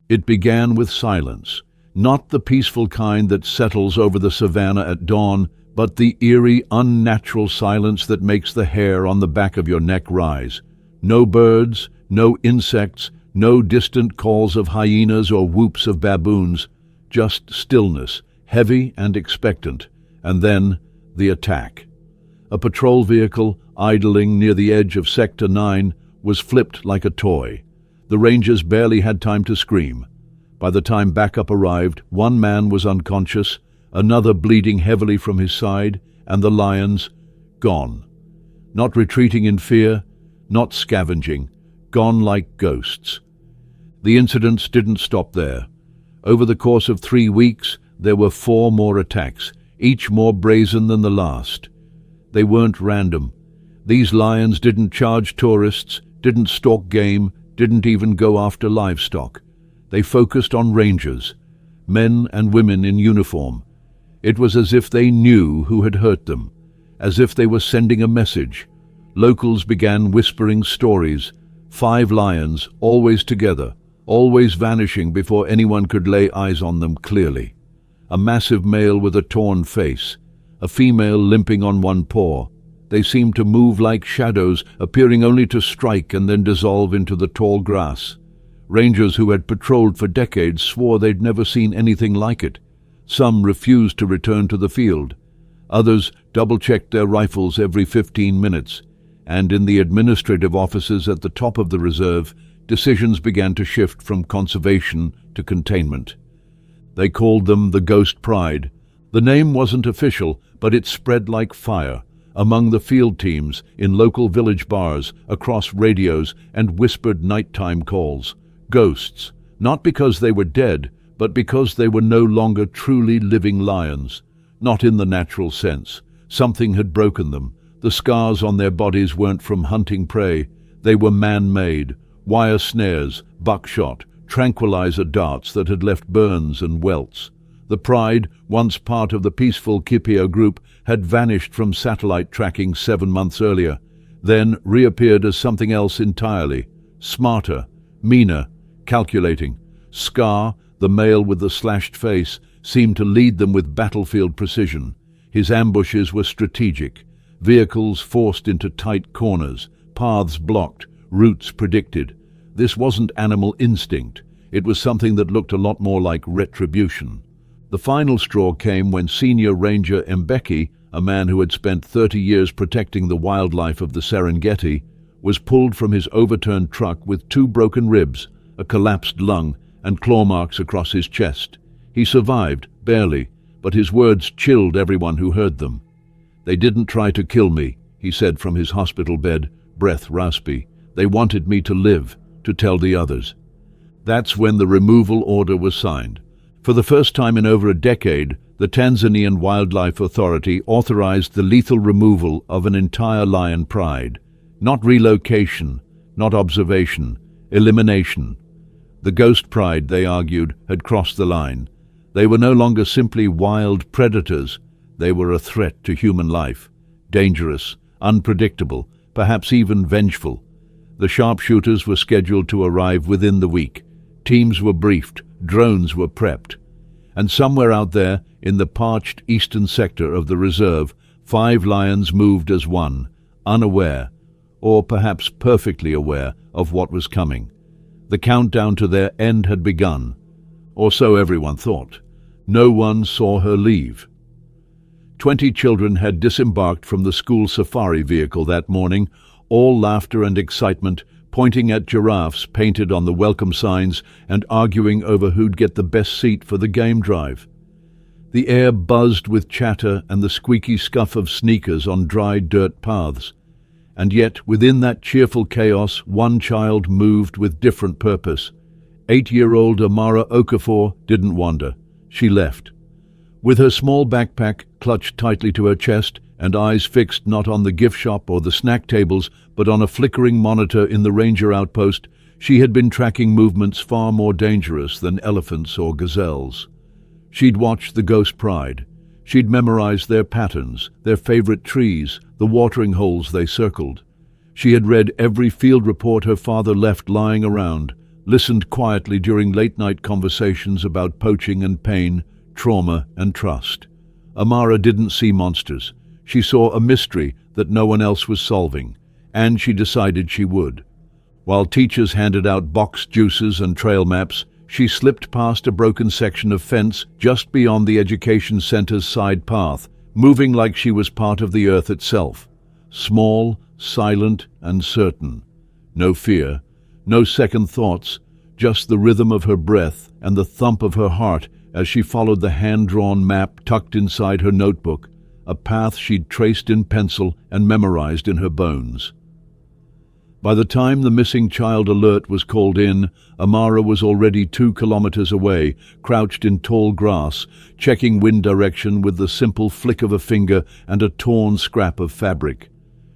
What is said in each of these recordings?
It began with silence, not the peaceful kind that settles over the savannah at dawn, but the eerie, unnatural silence that makes the hair on the back of your neck rise. No birds, no insects, no distant calls of hyenas or whoops of baboons, just stillness, heavy and expectant, and then the attack. A patrol vehicle, idling near the edge of Sector 9, was flipped like a toy. The Rangers barely had time to scream. By the time backup arrived, one man was unconscious, another bleeding heavily from his side, and the Lions gone. Not retreating in fear, not scavenging, gone like ghosts. The incidents didn't stop there. Over the course of 3 weeks, there were 4 more attacks, each more brazen than the last. They weren't random. These Lions didn't charge tourists, didn't stalk game, didn't even go after livestock. They focused on Rangers, men and women in uniform. It was as if they knew who had hurt them, as if they were sending a message. Locals began whispering stories. 5 Lions, always together, always vanishing before anyone could lay eyes on them clearly. A massive male with a torn face, a female limping on one paw. They seemed to move like shadows, appearing only to strike and then dissolve into the tall grass. Rangers who had patrolled for decades swore they'd never seen anything like it. Some refused to return to the field. Others double-checked their rifles every 15 minutes. And in the administrative offices at the top of the reserve, decisions began to shift from conservation to containment. They called them the Ghost Pride. The name wasn't official, but it spread like fire among the field teams, in local village bars, across radios, and whispered nighttime calls. Ghosts, not because they were dead, but because they were no longer truly living lions. Not in the natural sense. Something had broken them. The scars on their bodies weren't from hunting prey. They were man-made, wire snares, buckshot, tranquilizer darts that had left burns and welts. The Pride, once part of the peaceful Kipio group, had vanished from satellite tracking 7 months earlier, then reappeared as something else entirely. Smarter, meaner, calculating. Scar, the male with the slashed face, seemed to lead them with battlefield precision. His ambushes were strategic. Vehicles forced into tight corners, paths blocked, routes predicted. This wasn't animal instinct. It was something that looked a lot more like retribution. The final straw came when Senior Ranger Mbeki, a man who had spent 30 years protecting the wildlife of the Serengeti, was pulled from his overturned truck with 2 broken ribs, a collapsed lung, and claw marks across his chest. He survived, barely, but his words chilled everyone who heard them. "They didn't try to kill me," he said from his hospital bed, breath raspy. "They wanted me to live, to tell the others." That's when the removal order was signed. For the first time in over a decade, the Tanzanian Wildlife Authority authorized the lethal removal of an entire lion pride. Not relocation, not observation, elimination. The Ghost Pride, they argued, had crossed the line. They were no longer simply wild predators. They were a threat to human life. Dangerous, unpredictable, perhaps even vengeful. The sharpshooters were scheduled to arrive within the week. Teams were briefed, drones were prepped. And somewhere out there, in the parched eastern sector of the reserve, 5 lions moved as one, unaware, or perhaps perfectly aware of what was coming. The countdown to their end had begun, or so everyone thought. No one saw her leave. 20 children had disembarked from the school safari vehicle that morning, all laughter and excitement, pointing at giraffes painted on the welcome signs and arguing over who'd get the best seat for the game drive. The air buzzed with chatter and the squeaky scuff of sneakers on dry dirt paths. And yet, within that cheerful chaos, one child moved with different purpose. 8-year-old Amara Okafor didn't wander. She left. With her small backpack clutched tightly to her chest and eyes fixed not on the gift shop or the snack tables, but on a flickering monitor in the ranger outpost, she had been tracking movements far more dangerous than elephants or gazelles. She'd watched the Ghost Pride. She'd memorized their patterns, their favorite trees, the watering holes they circled. She had read every field report her father left lying around, listened quietly during late-night conversations about poaching and pain, trauma and trust. Amara didn't see monsters. She saw a mystery that no one else was solving, and she decided she would. While teachers handed out box juices and trail maps, she slipped past a broken section of fence just beyond the education center's side path, moving like she was part of the earth itself. Small, silent, and certain. No fear, no second thoughts, just the rhythm of her breath and the thump of her heart as she followed the hand-drawn map tucked inside her notebook, a path she'd traced in pencil and memorized in her bones. By the time the missing child alert was called in, Amara was already 2 kilometers away, crouched in tall grass, checking wind direction with the simple flick of a finger and a torn scrap of fabric.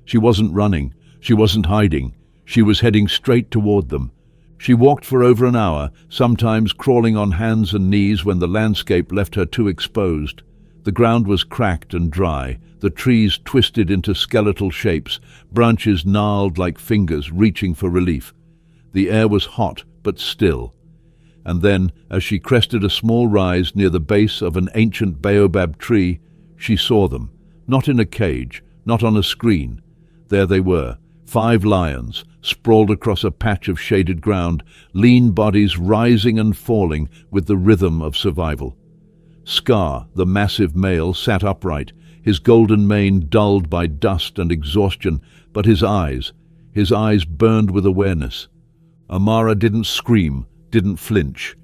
She wasn't running, she wasn't hiding, she was heading straight toward them. She walked for over an hour, sometimes crawling on hands and knees when the landscape left her too exposed. The ground was cracked and dry, the trees twisted into skeletal shapes, branches gnarled like fingers reaching for relief. The air was hot but still. And then, as she crested a small rise near the base of an ancient baobab tree, she saw them, not in a cage, not on a screen. There they were, 5 lions, sprawled across a patch of shaded ground, lean bodies rising and falling with the rhythm of survival. Scar, the massive male, sat upright, his golden mane dulled by dust and exhaustion, but his eyes burned with awareness. Amara didn't scream, didn't flinch.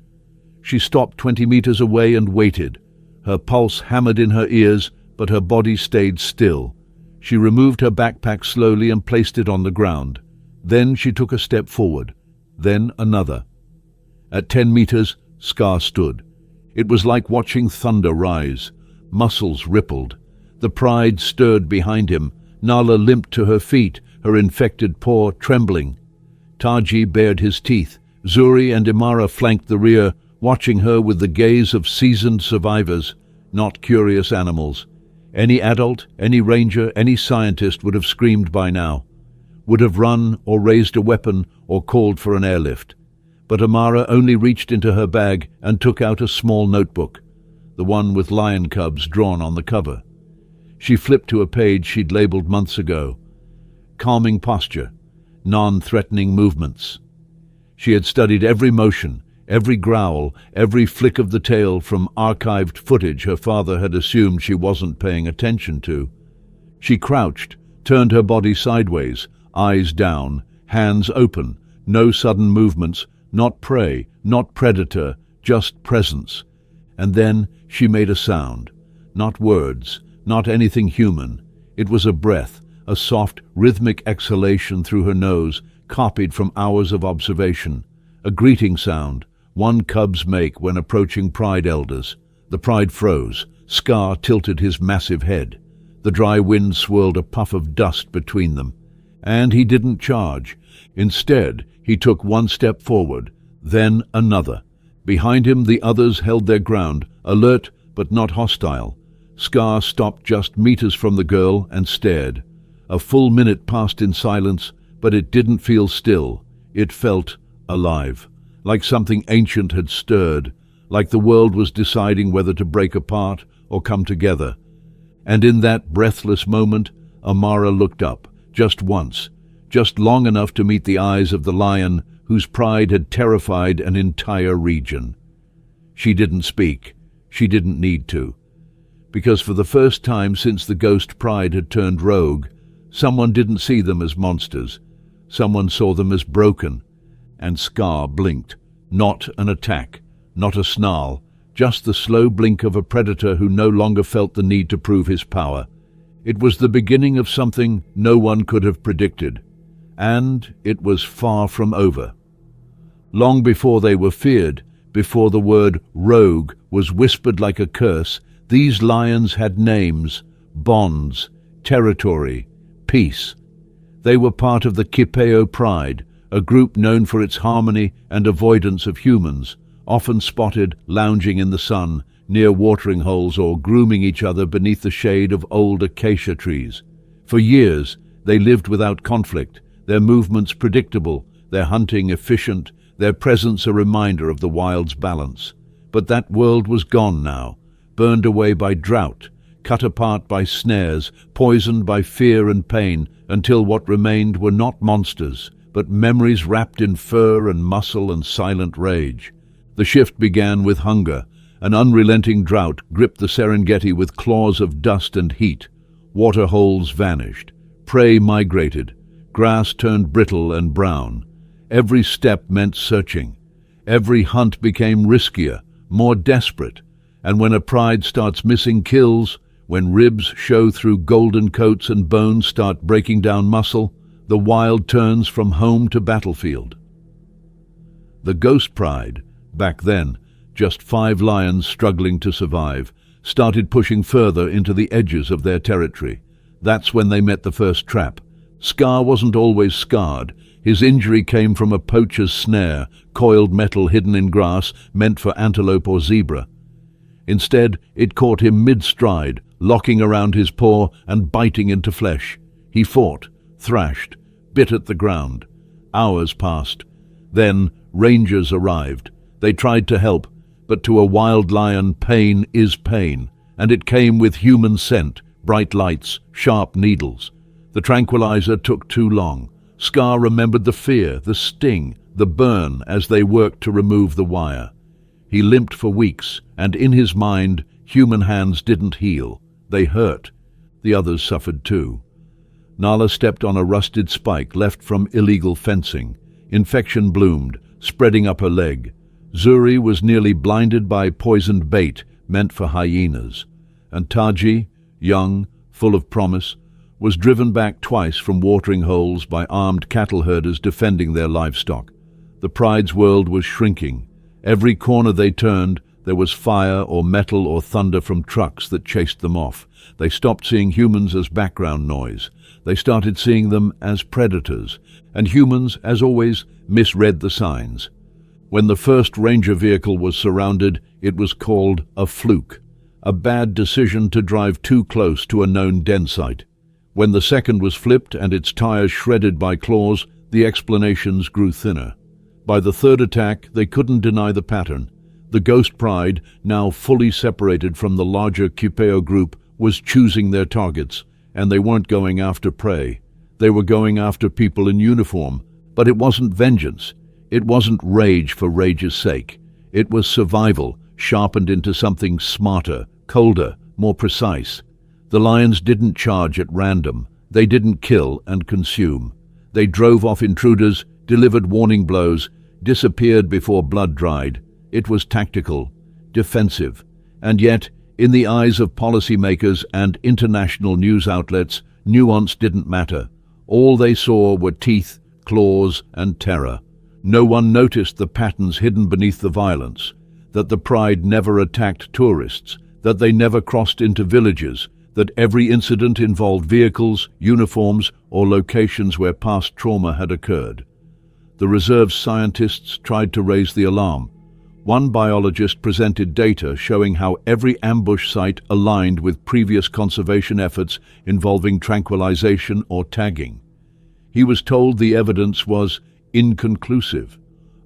She stopped 20 meters away and waited. Her pulse hammered in her ears, but her body stayed still. She removed her backpack slowly and placed it on the ground. Then she took a step forward, then another. At 10 meters, Scar stood. It was like watching thunder rise. Muscles rippled. The pride stirred behind him. Nala limped to her feet, her infected paw trembling. Taji bared his teeth. Zuri and Imara flanked the rear, watching her with the gaze of seasoned survivors, not curious animals. Any adult, any ranger, any scientist would have screamed by now, would have run or raised a weapon or called for an airlift. But Amara only reached into her bag and took out a small notebook, the one with lion cubs drawn on the cover. She flipped to a page she'd labeled months ago. Calming posture, non-threatening movements. She had studied every motion, every growl, every flick of the tail from archived footage her father had assumed she wasn't paying attention to. She crouched, turned her body sideways, eyes down, hands open, no sudden movements, not prey, not predator, just presence. And then she made a sound. Not words, not anything human. It was a breath, a soft, rhythmic exhalation through her nose, copied from hours of observation. A greeting sound, one cubs make when approaching pride elders. The pride froze. Scar tilted his massive head. The dry wind swirled a puff of dust between them. And he didn't charge. Instead, he took one step forward, then another. Behind him, the others held their ground, alert but not hostile. Scar stopped just meters from the girl and stared. A full minute passed in silence, but it didn't feel still. It felt alive, like something ancient had stirred, like the world was deciding whether to break apart or come together. And in that breathless moment, Amara looked up, just once, just long enough to meet the eyes of the lion whose pride had terrified an entire region. She didn't speak. She didn't need to. Because for the first time since the ghost pride had turned rogue, someone didn't see them as monsters. Someone saw them as broken. And Scar blinked. Not an attack, not a snarl, just the slow blink of a predator who no longer felt the need to prove his power. It was the beginning of something no one could have predicted. And it was far from over. Long before they were feared, before the word rogue was whispered like a curse, these lions had names, bonds, territory, peace. They were part of the Kipeo Pride, a group known for its harmony and avoidance of humans, often spotted lounging in the sun, near watering holes or grooming each other beneath the shade of old acacia trees. For years, they lived without conflict, their movements predictable, their hunting efficient, their presence a reminder of the wild's balance. But that world was gone now, burned away by drought, cut apart by snares, poisoned by fear and pain, until what remained were not monsters, but memories wrapped in fur and muscle and silent rage. The shift began with hunger. An unrelenting drought gripped the Serengeti with claws of dust and heat. Water holes vanished. Prey migrated. Grass turned brittle and brown. Every step meant searching. Every hunt became riskier, more desperate. And when a pride starts missing kills, when ribs show through golden coats and bones start breaking down muscle, the wild turns from home to battlefield. The ghost pride, back then, just 5 lions struggling to survive, started pushing further into the edges of their territory. That's when they met the first trap. Scar wasn't always scarred. His injury came from a poacher's snare, coiled metal hidden in grass, meant for antelope or zebra. Instead, it caught him mid-stride, locking around his paw and biting into flesh. He fought, thrashed, bit at the ground. Hours passed. Then rangers arrived. They tried to help, but to a wild lion, pain is pain, and it came with human scent, bright lights, sharp needles. The tranquilizer took too long. Scar remembered the fear, the sting, the burn as they worked to remove the wire. He limped for weeks, and in his mind, human hands didn't heal. They hurt. The others suffered too. Nala stepped on a rusted spike left from illegal fencing. Infection bloomed, spreading up her leg. Zuri was nearly blinded by poisoned bait meant for hyenas. And Taji, young, full of promise, was driven back twice from watering holes by armed cattle herders defending their livestock. The pride's world was shrinking. Every corner they turned, there was fire or metal or thunder from trucks that chased them off. They stopped seeing humans as background noise. They started seeing them as predators, and humans, as always, misread the signs. When the first ranger vehicle was surrounded, it was called a fluke, a bad decision to drive too close to a known den site. When the second was flipped and its tires shredded by claws, the explanations grew thinner. By the third attack, they couldn't deny the pattern. The Ghost Pride, now fully separated from the larger Cupeo group, was choosing their targets, and they weren't going after prey. They were going after people in uniform, but it wasn't vengeance. It wasn't rage for rage's sake. It was survival, sharpened into something smarter, colder, more precise. The lions didn't charge at random. They didn't kill and consume. They drove off intruders, delivered warning blows, disappeared before blood dried. It was tactical, defensive, and yet, in the eyes of policymakers and international news outlets, nuance didn't matter. All they saw were teeth, claws, and terror. No one noticed the patterns hidden beneath the violence, that the pride never attacked tourists, that they never crossed into villages, that every incident involved vehicles, uniforms, or locations where past trauma had occurred. The reserve scientists tried to raise the alarm. One biologist presented data showing how every ambush site aligned with previous conservation efforts involving tranquilization or tagging. He was told the evidence was inconclusive.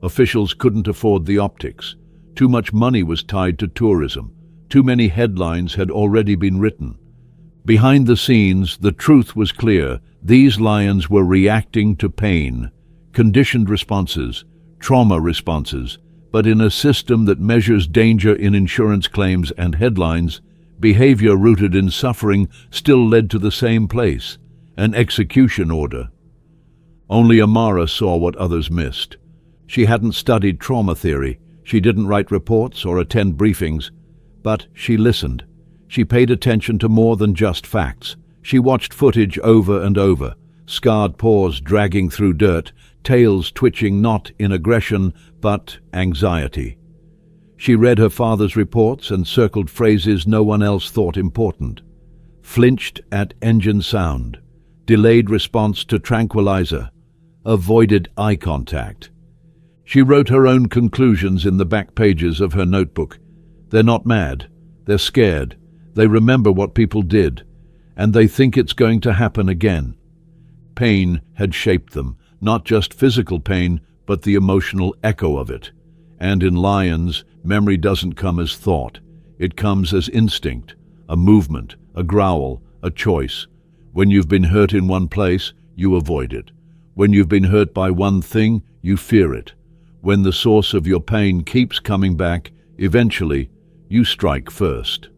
Officials couldn't afford the optics. Too much money was tied to tourism. Too many headlines had already been written. Behind the scenes, the truth was clear. These lions were reacting to pain, conditioned responses, trauma responses, but in a system that measures danger in insurance claims and headlines, behavior rooted in suffering still led to the same place, an execution order. Only Amara saw what others missed. She hadn't studied trauma theory, she didn't write reports or attend briefings, but she listened. She paid attention to more than just facts. She watched footage over and over, scarred paws dragging through dirt, tails twitching not in aggression but anxiety. She read her father's reports and circled phrases no one else thought important. Flinched at engine sound, delayed response to tranquilizer, avoided eye contact. She wrote her own conclusions in the back pages of her notebook. They're not mad, they're scared, they remember what people did, and they think it's going to happen again. Pain had shaped them, not just physical pain, but the emotional echo of it. And in lions, memory doesn't come as thought. It comes as instinct, a movement, a growl, a choice. When you've been hurt in one place, you avoid it. When you've been hurt by one thing, you fear it. When the source of your pain keeps coming back, eventually, you strike first.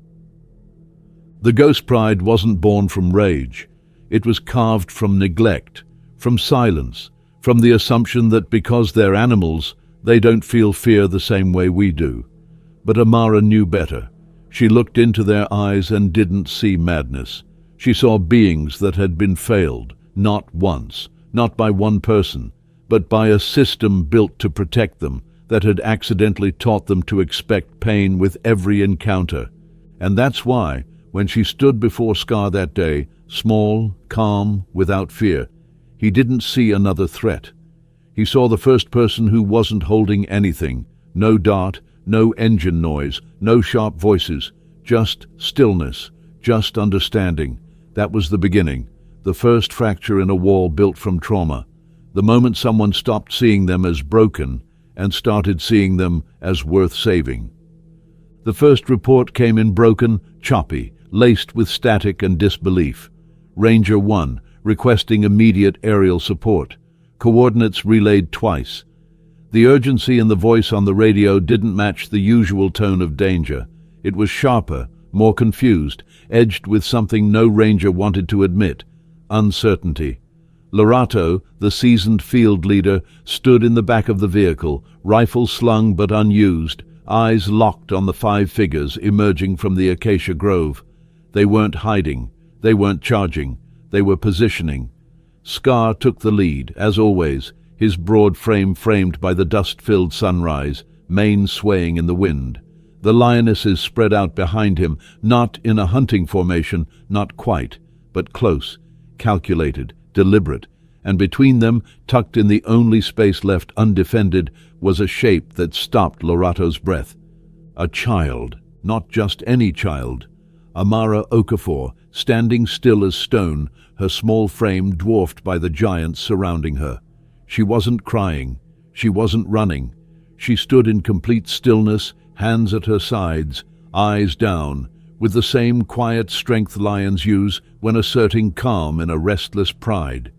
The ghost pride wasn't born from rage. It was carved from neglect, from silence, from the assumption that because they're animals, they don't feel fear the same way we do. But Amara knew better. She looked into their eyes and didn't see madness. She saw beings that had been failed, not once, not by one person, but by a system built to protect them, that had accidentally taught them to expect pain with every encounter. And that's why, when she stood before Scar that day, small, calm, without fear, he didn't see another threat. He saw the first person who wasn't holding anything, no dart, no engine noise, no sharp voices, just stillness, just understanding. That was the beginning, the first fracture in a wall built from trauma, the moment someone stopped seeing them as broken and started seeing them as worth saving. The first report came in broken, choppy, laced with static and disbelief. Ranger 1, requesting immediate aerial support. Coordinates relayed twice. The urgency in the voice on the radio didn't match the usual tone of danger. It was sharper, more confused, edged with something no ranger wanted to admit: uncertainty. Lorato, the seasoned field leader, stood in the back of the vehicle, rifle slung but unused, eyes locked on the 5 figures emerging from the acacia grove. They weren't hiding. They weren't charging. They were positioning. Scar took the lead, as always, his broad frame framed by the dust-filled sunrise, mane swaying in the wind. The lionesses spread out behind him, not in a hunting formation, not quite, but close, calculated, deliberate, and between them, tucked in the only space left undefended, was a shape that stopped Lorato's breath. A child, not just any child. Amara Okafor, standing still as stone, her small frame dwarfed by the giants surrounding her. She wasn't crying. She wasn't running. She stood in complete stillness, hands at her sides, eyes down, with the same quiet strength lions use when asserting calm in a restless pride.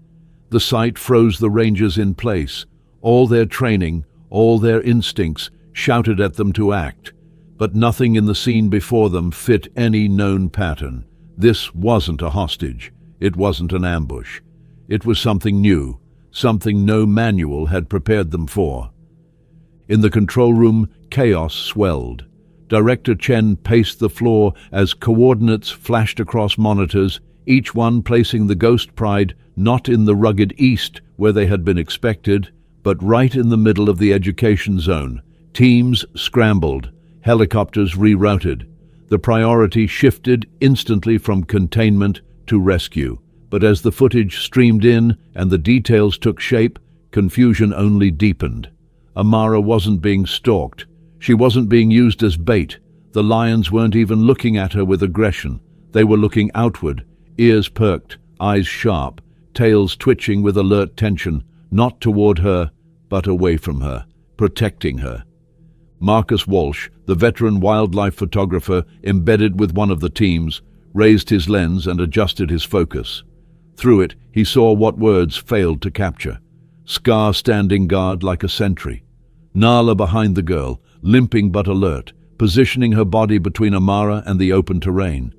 The sight froze the rangers in place. All their training, all their instincts shouted at them to act, but nothing in the scene before them fit any known pattern. This wasn't a hostage. It wasn't an ambush. It was something new, something no manual had prepared them for. In the control room, chaos swelled. Director Chen paced the floor as coordinates flashed across monitors, each one placing the Ghost Pride not in the rugged east where they had been expected, but right in the middle of the education zone. Teams scrambled, helicopters rerouted. The priority shifted instantly from containment to rescue. But as the footage streamed in and the details took shape, confusion only deepened. Amara wasn't being stalked. She wasn't being used as bait. The lions weren't even looking at her with aggression. They were looking outward, ears perked, eyes sharp, tails twitching with alert tension, not toward her, but away from her, protecting her. Marcus Walsh, the veteran wildlife photographer embedded with one of the teams, raised his lens and adjusted his focus. Through it, he saw what words failed to capture. Scar standing guard like a sentry. Nala behind the girl, limping but alert, positioning her body between Amara and the open terrain.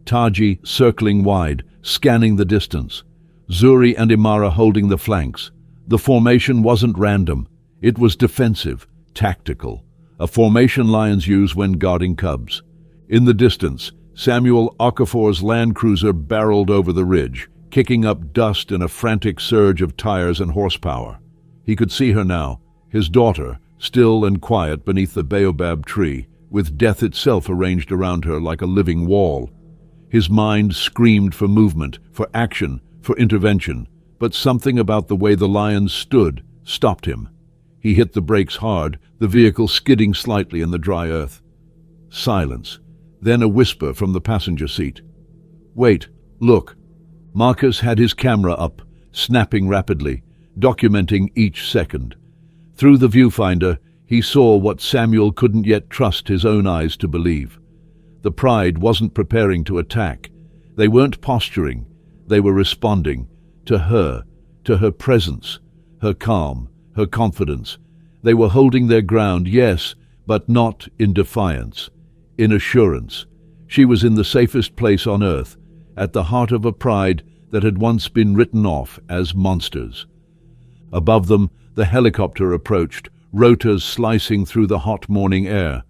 Taji circling wide, scanning the distance. Zuri and Imara holding the flanks. The formation wasn't random. It was defensive, tactical. A formation lions use when guarding cubs. In the distance, Samuel Okafor's Land Cruiser barreled over the ridge, kicking up dust in a frantic surge of tires and horsepower. He could see her now, his daughter, still and quiet beneath the baobab tree, with death itself arranged around her like a living wall. His mind screamed for movement, for action, for intervention, but something about the way the lions stood stopped him. He hit the brakes hard, the vehicle skidding slightly in the dry earth. Silence. Then a whisper from the passenger seat. "Wait, look." Marcus had his camera up, snapping rapidly, documenting each second. Through the viewfinder, he saw what Samuel couldn't yet trust his own eyes to believe. The Pride wasn't preparing to attack. They weren't posturing. They were responding to her presence, her calm, her confidence. They were holding their ground, yes, but not in defiance, in assurance. She was in the safest place on earth, at the heart of a Pride that had once been written off as monsters. Above them, the helicopter approached, rotors slicing through the hot morning air.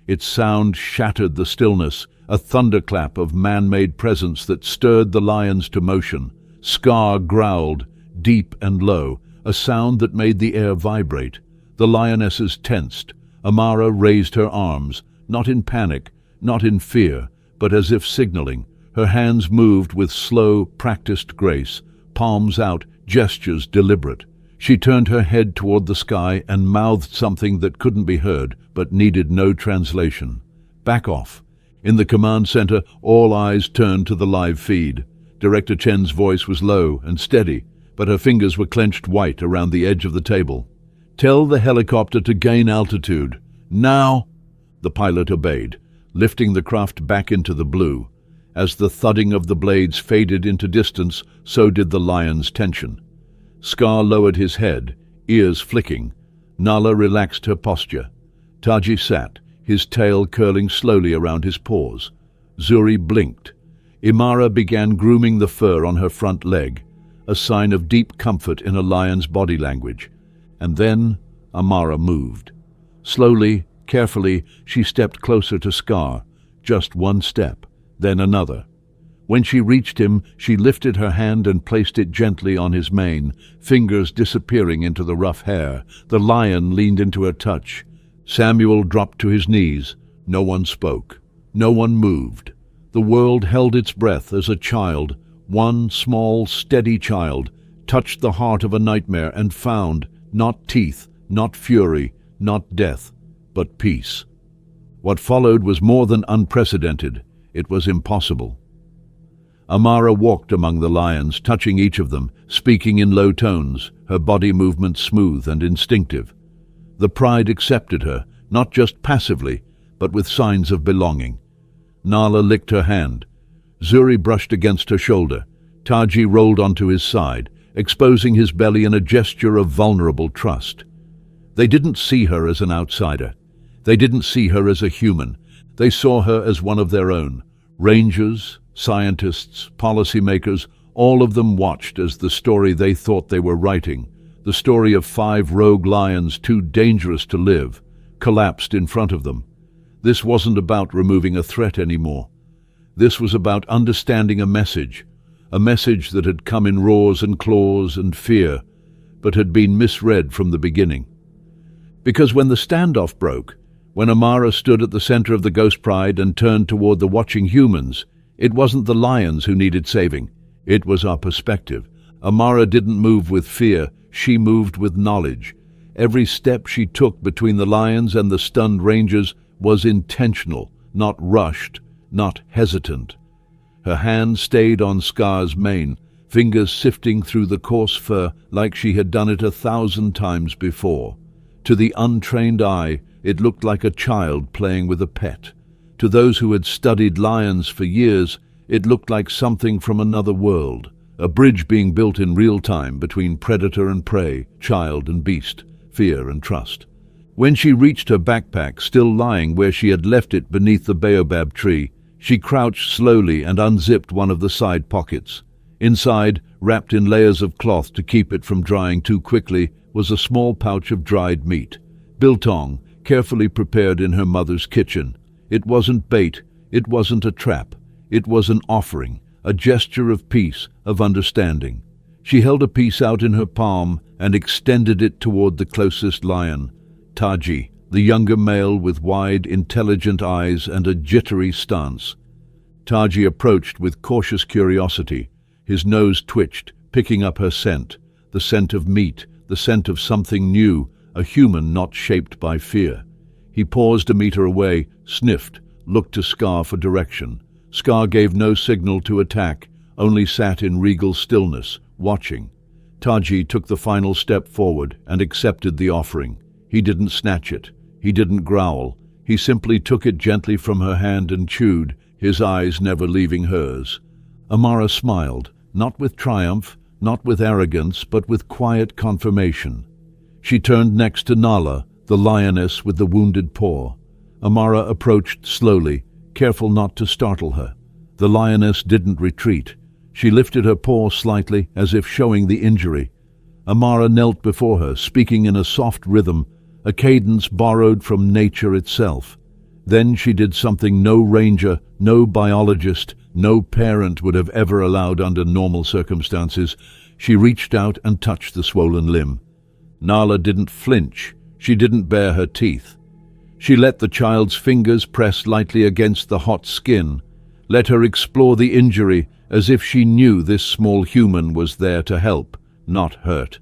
Its sound shattered the stillness, a thunderclap of man-made presence that stirred the lions to motion. Scar growled, deep and low, a sound that made the air vibrate. The lionesses tensed. Amara raised her arms, not in panic, not in fear, but as if signaling. Her hands moved with slow, practiced grace, palms out, gestures deliberate. She turned her head toward the sky and mouthed something that couldn't be heard, but needed no translation. Back off. In the command center, all eyes turned to the live feed. Director Chen's voice was low and steady, but her fingers were clenched white around the edge of the table. Tell the helicopter to gain altitude. Now! The pilot obeyed, lifting the craft back into the blue. As the thudding of the blades faded into distance, so did the lion's tension. Scar lowered his head, ears flicking. Nala relaxed her posture. Taji sat, his tail curling slowly around his paws. Zuri blinked. Imara began grooming the fur on her front leg, a sign of deep comfort in a lion's body language. And then Amara moved. Slowly, carefully, she stepped closer to Scar, just one step, then another. When she reached him, she lifted her hand and placed it gently on his mane, fingers disappearing into the rough hair. The lion leaned into her touch. Samuel dropped to his knees. No one spoke. No one moved. The world held its breath as a child, one small, steady child, touched the heart of a nightmare and found, not teeth, not fury, not death, but peace. What followed was more than unprecedented. It was impossible. Amara walked among the lions, touching each of them, speaking in low tones, her body movements smooth and instinctive. The Pride accepted her, not just passively, but with signs of belonging. Nala licked her hand. Zuri brushed against her shoulder. Taji rolled onto his side, exposing his belly in a gesture of vulnerable trust. They didn't see her as an outsider. They didn't see her as a human. They saw her as one of their own. Rangers, scientists, policymakers, all of them watched as the story they thought they were writing, the story of 5 rogue lions too dangerous to live, collapsed in front of them. This wasn't about removing a threat anymore. This was about understanding a message that had come in roars and claws and fear, but had been misread from the beginning. Because when the standoff broke, when Amara stood at the center of the Ghost Pride and turned toward the watching humans, it wasn't the lions who needed saving. It was our perspective. Amara didn't move with fear. She moved with knowledge. Every step she took between the lions and the stunned rangers was intentional, not rushed, not hesitant. Her hand stayed on Scar's mane, fingers sifting through the coarse fur like she had done it 1,000 times before. To the untrained eye, it looked like a child playing with a pet. To those who had studied lions for years, it looked like something from another world, a bridge being built in real time between predator and prey, child and beast, fear and trust. When she reached her backpack, still lying where she had left it beneath the baobab tree, she crouched slowly and unzipped one of the side pockets. Inside, wrapped in layers of cloth to keep it from drying too quickly, was a small pouch of dried meat, biltong, carefully prepared in her mother's kitchen. It wasn't bait, it wasn't a trap. It was an offering, a gesture of peace, of understanding. She held a piece out in her palm and extended it toward the closest lion, Taji, the younger male with wide, intelligent eyes and a jittery stance. Taji approached with cautious curiosity. His nose twitched, picking up her scent, the scent of meat, the scent of something new, a human not shaped by fear. He paused a meter away, sniffed, looked to Scar for direction. Scar gave no signal to attack, only sat in regal stillness, watching. Taji took the final step forward and accepted the offering. He didn't snatch it. He didn't growl. He simply took it gently from her hand and chewed, his eyes never leaving hers. Amara smiled, not with triumph, not with arrogance, but with quiet confirmation. She turned next to Nala, the lioness with the wounded paw. Amara approached slowly, careful not to startle her. The lioness didn't retreat. She lifted her paw slightly, as if showing the injury. Amara knelt before her, speaking in a soft rhythm, a cadence borrowed from nature itself. Then she did something no ranger, no biologist, no parent would have ever allowed under normal circumstances. She reached out and touched the swollen limb. Nala didn't flinch. She didn't bare her teeth. She let the child's fingers press lightly against the hot skin, let her explore the injury as if she knew this small human was there to help, not hurt.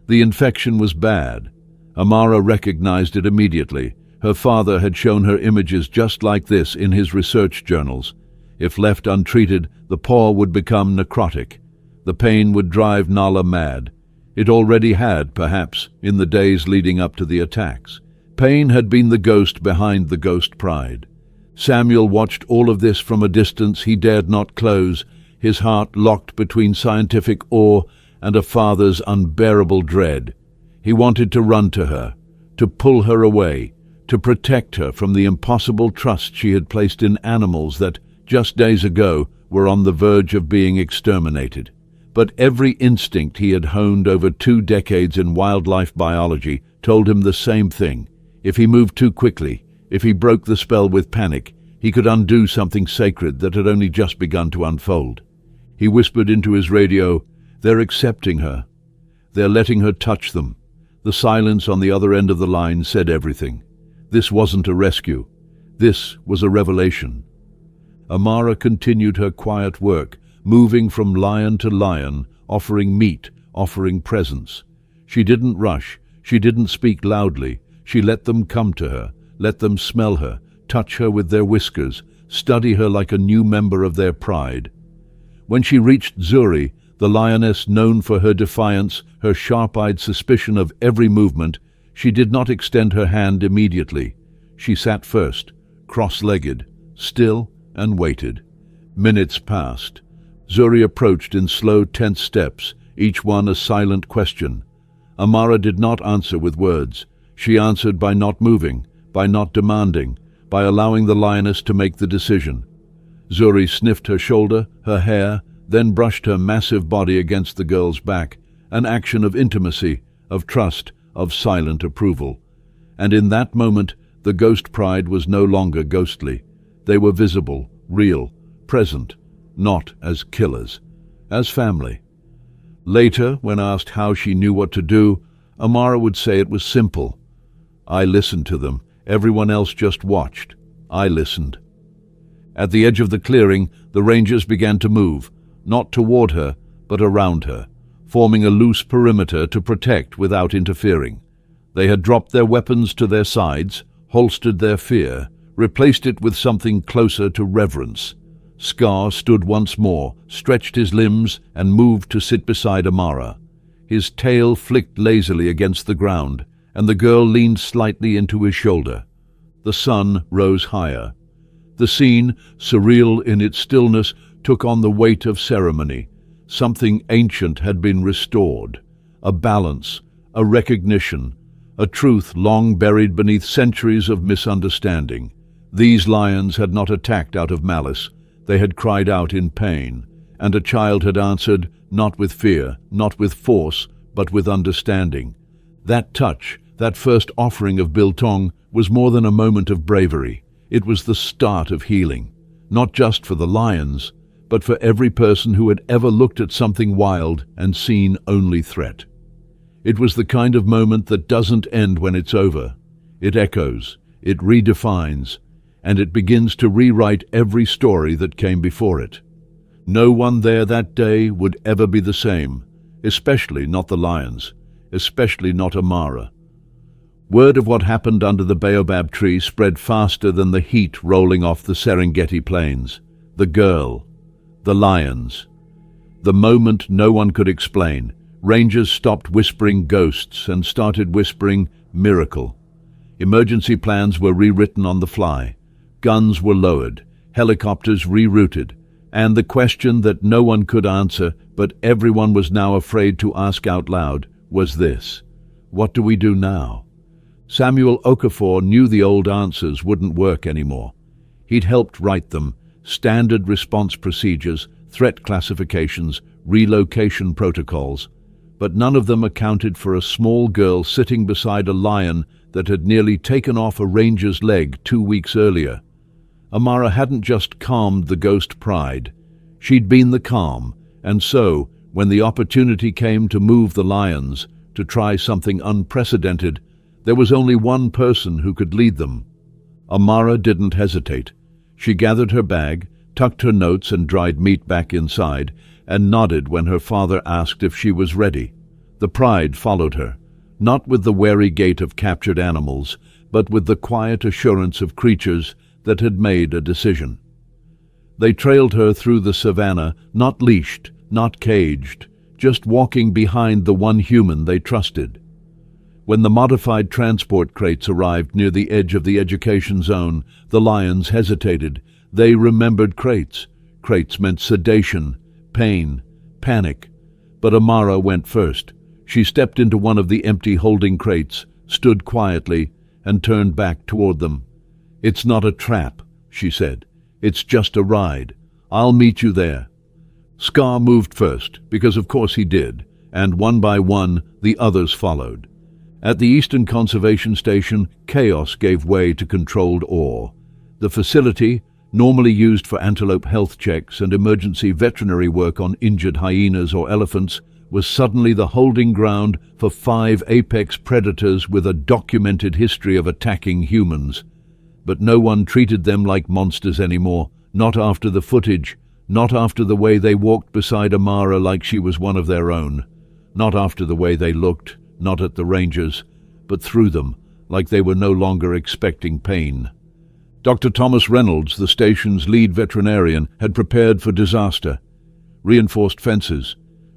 The infection was bad. Amara recognized it immediately. Her father had shown her images just like this in his research journals. If left untreated, the paw would become necrotic. The pain would drive Nala mad. It already had, perhaps, in the days leading up to the attacks. Pain had been the ghost behind the ghost pride. Samuel watched all of this from a distance he dared not close, his heart locked between scientific awe and a father's unbearable dread. He wanted to run to her, to pull her away, to protect her from the impossible trust she had placed in animals that, just days ago, were on the verge of being exterminated. But every instinct he had honed over 2 decades in wildlife biology told him the same thing. If he moved too quickly, if he broke the spell with panic, he could undo something sacred that had only just begun to unfold. He whispered into his radio, "They're accepting her. They're letting her touch them." The silence on the other end of the line said everything. This wasn't a rescue. This was a revelation. Amara continued her quiet work, moving from lion to lion, offering meat, offering presence. She didn't rush. She didn't speak loudly. She let them come to her, let them smell her, touch her with their whiskers, study her like a new member of their pride. When she reached Zuri, the lioness known for her defiance, her sharp-eyed suspicion of every movement, she did not extend her hand immediately. She sat first, cross-legged, still, and waited. Minutes passed. Zuri approached in slow, tense steps, each one a silent question. Amara did not answer with words. She answered by not moving, by not demanding, by allowing the lioness to make the decision. Zuri sniffed her shoulder, her hair, then brushed her massive body against the girl's back, an action of intimacy, of trust, of silent approval. And in that moment, the ghost pride was no longer ghostly. They were visible, real, present, not as killers, as family. Later, when asked how she knew what to do, Amara would say it was simple. "I listened to them. Everyone else just watched. I listened." At the edge of the clearing, the rangers began to move, not toward her, but around her, forming a loose perimeter to protect without interfering. They had dropped their weapons to their sides, holstered their fear, replaced it with something closer to reverence. Scar stood once more, stretched his limbs, and moved to sit beside Amara. His tail flicked lazily against the ground, and the girl leaned slightly into his shoulder. The sun rose higher. The scene, surreal in its stillness, took on the weight of ceremony. Something ancient had been restored. A balance, a recognition, a truth long buried beneath centuries of misunderstanding. These lions had not attacked out of malice. They had cried out in pain, and a child had answered, not with fear, not with force, but with understanding. That touch, that first offering of biltong, was more than a moment of bravery. It was the start of healing, not just for the lions, but for every person who had ever looked at something wild and seen only threat. It was the kind of moment that doesn't end when it's over. It echoes, it redefines, and it begins to rewrite every story that came before it. No one there that day would ever be the same, especially not the lions, especially not Amara. Word of what happened under the baobab tree spread faster than the heat rolling off the Serengeti plains. The girl, the lions. The moment no one could explain, Rangers stopped whispering ghosts and started whispering miracle. Emergency plans were rewritten on the fly. Guns were lowered, helicopters rerouted, and the question that no one could answer, but everyone was now afraid to ask out loud, was this: what do we do now? Samuel Okafor knew the old answers wouldn't work anymore. He'd helped write them: standard response procedures, threat classifications, relocation protocols. But none of them accounted for a small girl sitting beside a lion that had nearly taken off a ranger's leg 2 weeks earlier. Amara hadn't just calmed the ghost pride. She'd been the calm, and so, when the opportunity came to move the lions, to try something unprecedented, there was only one person who could lead them. Amara didn't hesitate. She gathered her bag, tucked her notes and dried meat back inside, and nodded when her father asked if she was ready. The pride followed her, not with the wary gait of captured animals, but with the quiet assurance of creatures that had made a decision. They trailed her through the savannah, not leashed, not caged, just walking behind the one human they trusted. When the modified transport crates arrived near the edge of the education zone, the lions hesitated. They remembered crates. Crates meant sedation, pain, panic. But Amara went first. She stepped into one of the empty holding crates, stood quietly, and turned back toward them. "It's not a trap," she said. "It's just a ride. I'll meet you there." Scar moved first, because of course he did, and one by one the others followed. At the Eastern Conservation Station, chaos gave way to controlled awe. The facility, normally used for antelope health checks and emergency veterinary work on injured hyenas or elephants, was suddenly the holding ground for 5 apex predators with a documented history of attacking humans. But no one treated them like monsters anymore, not after the footage, not after the way they walked beside Amara like she was one of their own, not after the way they looked, not at the rangers, but through them, like they were no longer expecting pain. Dr. Thomas Reynolds, the station's lead veterinarian, had prepared for disaster. Reinforced fences,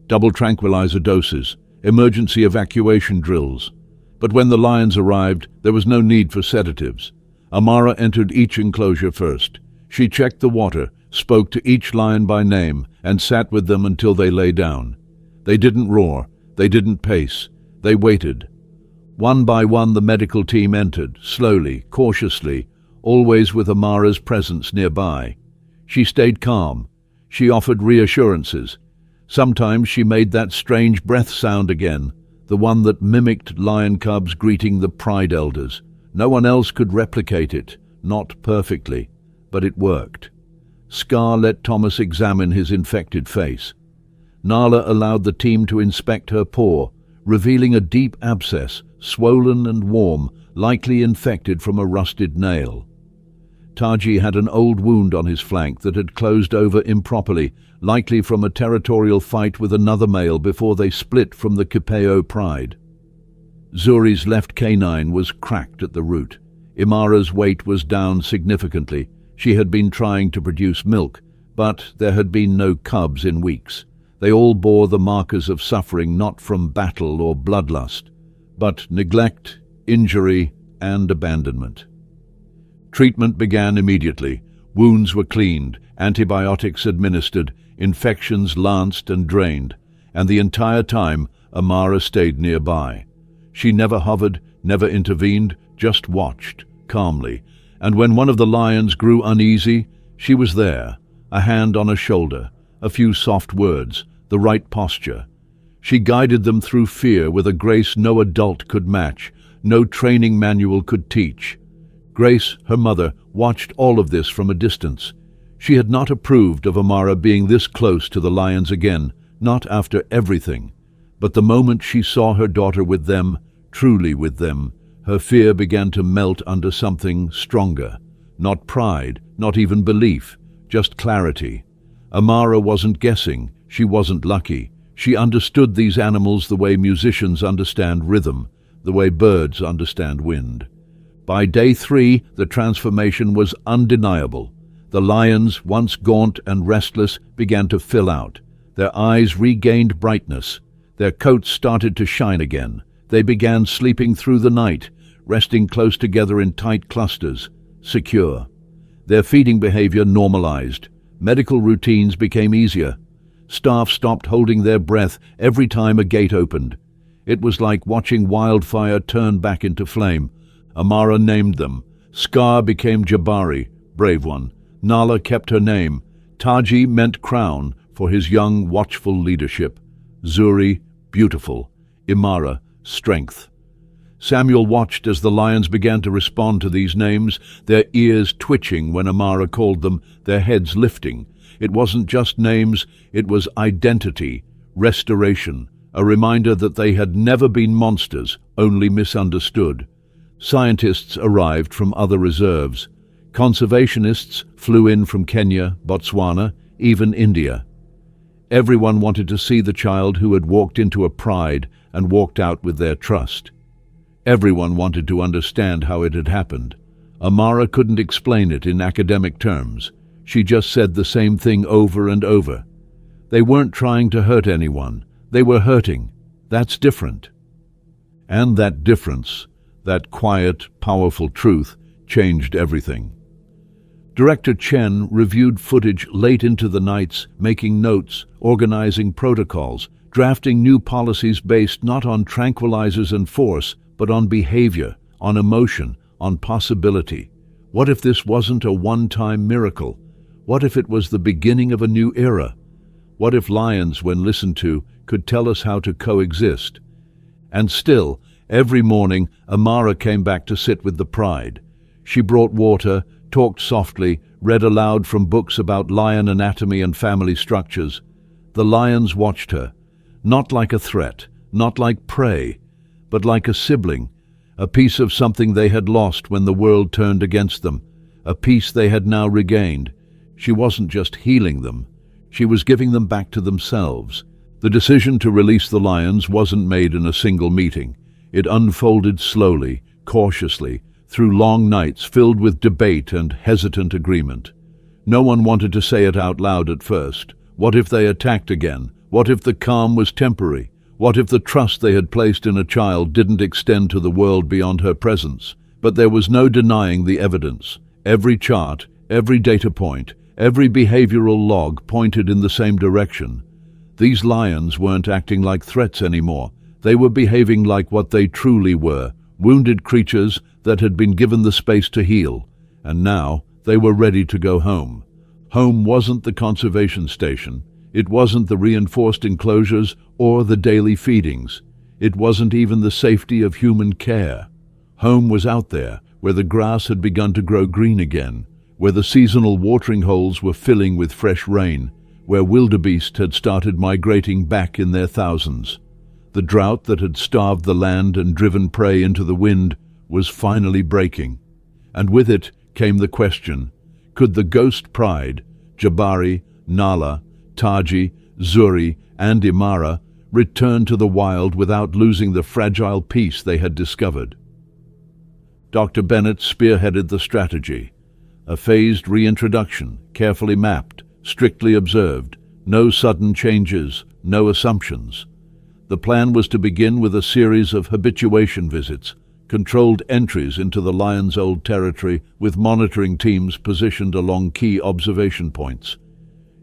double tranquilizer doses, emergency evacuation drills. But when the lions arrived, there was no need for sedatives. Amara entered each enclosure first. She checked the water, spoke to each lion by name, and sat with them until they lay down. They didn't roar, they didn't pace, they waited. One by one the medical team entered, slowly, cautiously, always with Amara's presence nearby. She stayed calm. She offered reassurances. Sometimes she made that strange breath sound again, the one that mimicked lion cubs greeting the pride elders. No one else could replicate it, not perfectly, but it worked. Scar let Thomas examine his infected face. Nala allowed the team to inspect her paw, revealing a deep abscess, swollen and warm, likely infected from a rusted nail. Taji had an old wound on his flank that had closed over improperly, likely from a territorial fight with another male before they split from the Kipeo pride. Zuri's left canine was cracked at the root. Imara's weight was down significantly. She had been trying to produce milk, but there had been no cubs in weeks. They all bore the markers of suffering not from battle or bloodlust, but neglect, injury, and abandonment. Treatment began immediately. Wounds were cleaned, antibiotics administered, infections lanced and drained, and the entire time Amara stayed nearby. She never hovered, never intervened, just watched, calmly, and when one of the lions grew uneasy, she was there, a hand on a shoulder, a few soft words, the right posture. She guided them through fear with a grace no adult could match, no training manual could teach. Grace, her mother, watched all of this from a distance. She had not approved of Amara being this close to the lions again, not after everything. But the moment she saw her daughter with them, truly with them, her fear began to melt under something stronger. Not pride, not even belief, just clarity. Amara wasn't guessing, she wasn't lucky. She understood these animals the way musicians understand rhythm, the way birds understand wind. By day 3, the transformation was undeniable. The lions, once gaunt and restless, began to fill out. Their eyes regained brightness. Their coats started to shine again. They began sleeping through the night, resting close together in tight clusters, secure. Their feeding behavior normalized. Medical routines became easier. Staff stopped holding their breath every time a gate opened. It was like watching wildfire turn back into flame. Amara named them. Scar became Jabari, brave one. Nala kept her name. Taji meant crown for his young, watchful leadership. Zuri, beautiful. Imara, strength. Samuel watched as the lions began to respond to these names, their ears twitching when Amara called them, their heads lifting. It wasn't just names, it was identity, restoration, a reminder that they had never been monsters, only misunderstood. Scientists arrived from other reserves. Conservationists flew in from Kenya, Botswana, even India. Everyone wanted to see the child who had walked into a pride and walked out with their trust. Everyone wanted to understand how it had happened. Amara couldn't explain it in academic terms. She just said the same thing over and over. They weren't trying to hurt anyone. They were hurting. That's different. And that difference, that quiet, powerful truth, changed everything. Director Chen reviewed footage late into the nights, making notes, organizing protocols, drafting new policies based not on tranquilizers and force, but on behavior, on emotion, on possibility. What if this wasn't a one-time miracle? What if it was the beginning of a new era? What if lions, when listened to, could tell us how to coexist? And still, every morning, Amara came back to sit with the pride. She brought water, talked softly, read aloud from books about lion anatomy and family structures. The lions watched her, not like a threat, not like prey, but like a sibling, a piece of something they had lost when the world turned against them, a piece they had now regained. She wasn't just healing them, she was giving them back to themselves. The decision to release the lions wasn't made in a single meeting. It unfolded slowly, cautiously, through long nights filled with debate and hesitant agreement. No one wanted to say it out loud at first. What if they attacked again? What if the calm was temporary? What if the trust they had placed in a child didn't extend to the world beyond her presence? But there was no denying the evidence. Every chart, every data point, every behavioral log pointed in the same direction. These lions weren't acting like threats anymore. They were behaving like what they truly were, wounded creatures that had been given the space to heal. And now they were ready to go home. Home wasn't the conservation station. It wasn't the reinforced enclosures or the daily feedings. It wasn't even the safety of human care. Home was out there, where the grass had begun to grow green again, where the seasonal watering holes were filling with fresh rain, where wildebeest had started migrating back in their thousands. The drought that had starved the land and driven prey into the wind was finally breaking. And with it came the question, could the ghost pride, Jabari, Nala, Taji, Zuri, and Imara, return to the wild without losing the fragile peace they had discovered? Dr. Bennett spearheaded the strategy. A phased reintroduction, carefully mapped, strictly observed, no sudden changes, no assumptions. The plan was to begin with a series of habituation visits, controlled entries into the lion's old territory with monitoring teams positioned along key observation points.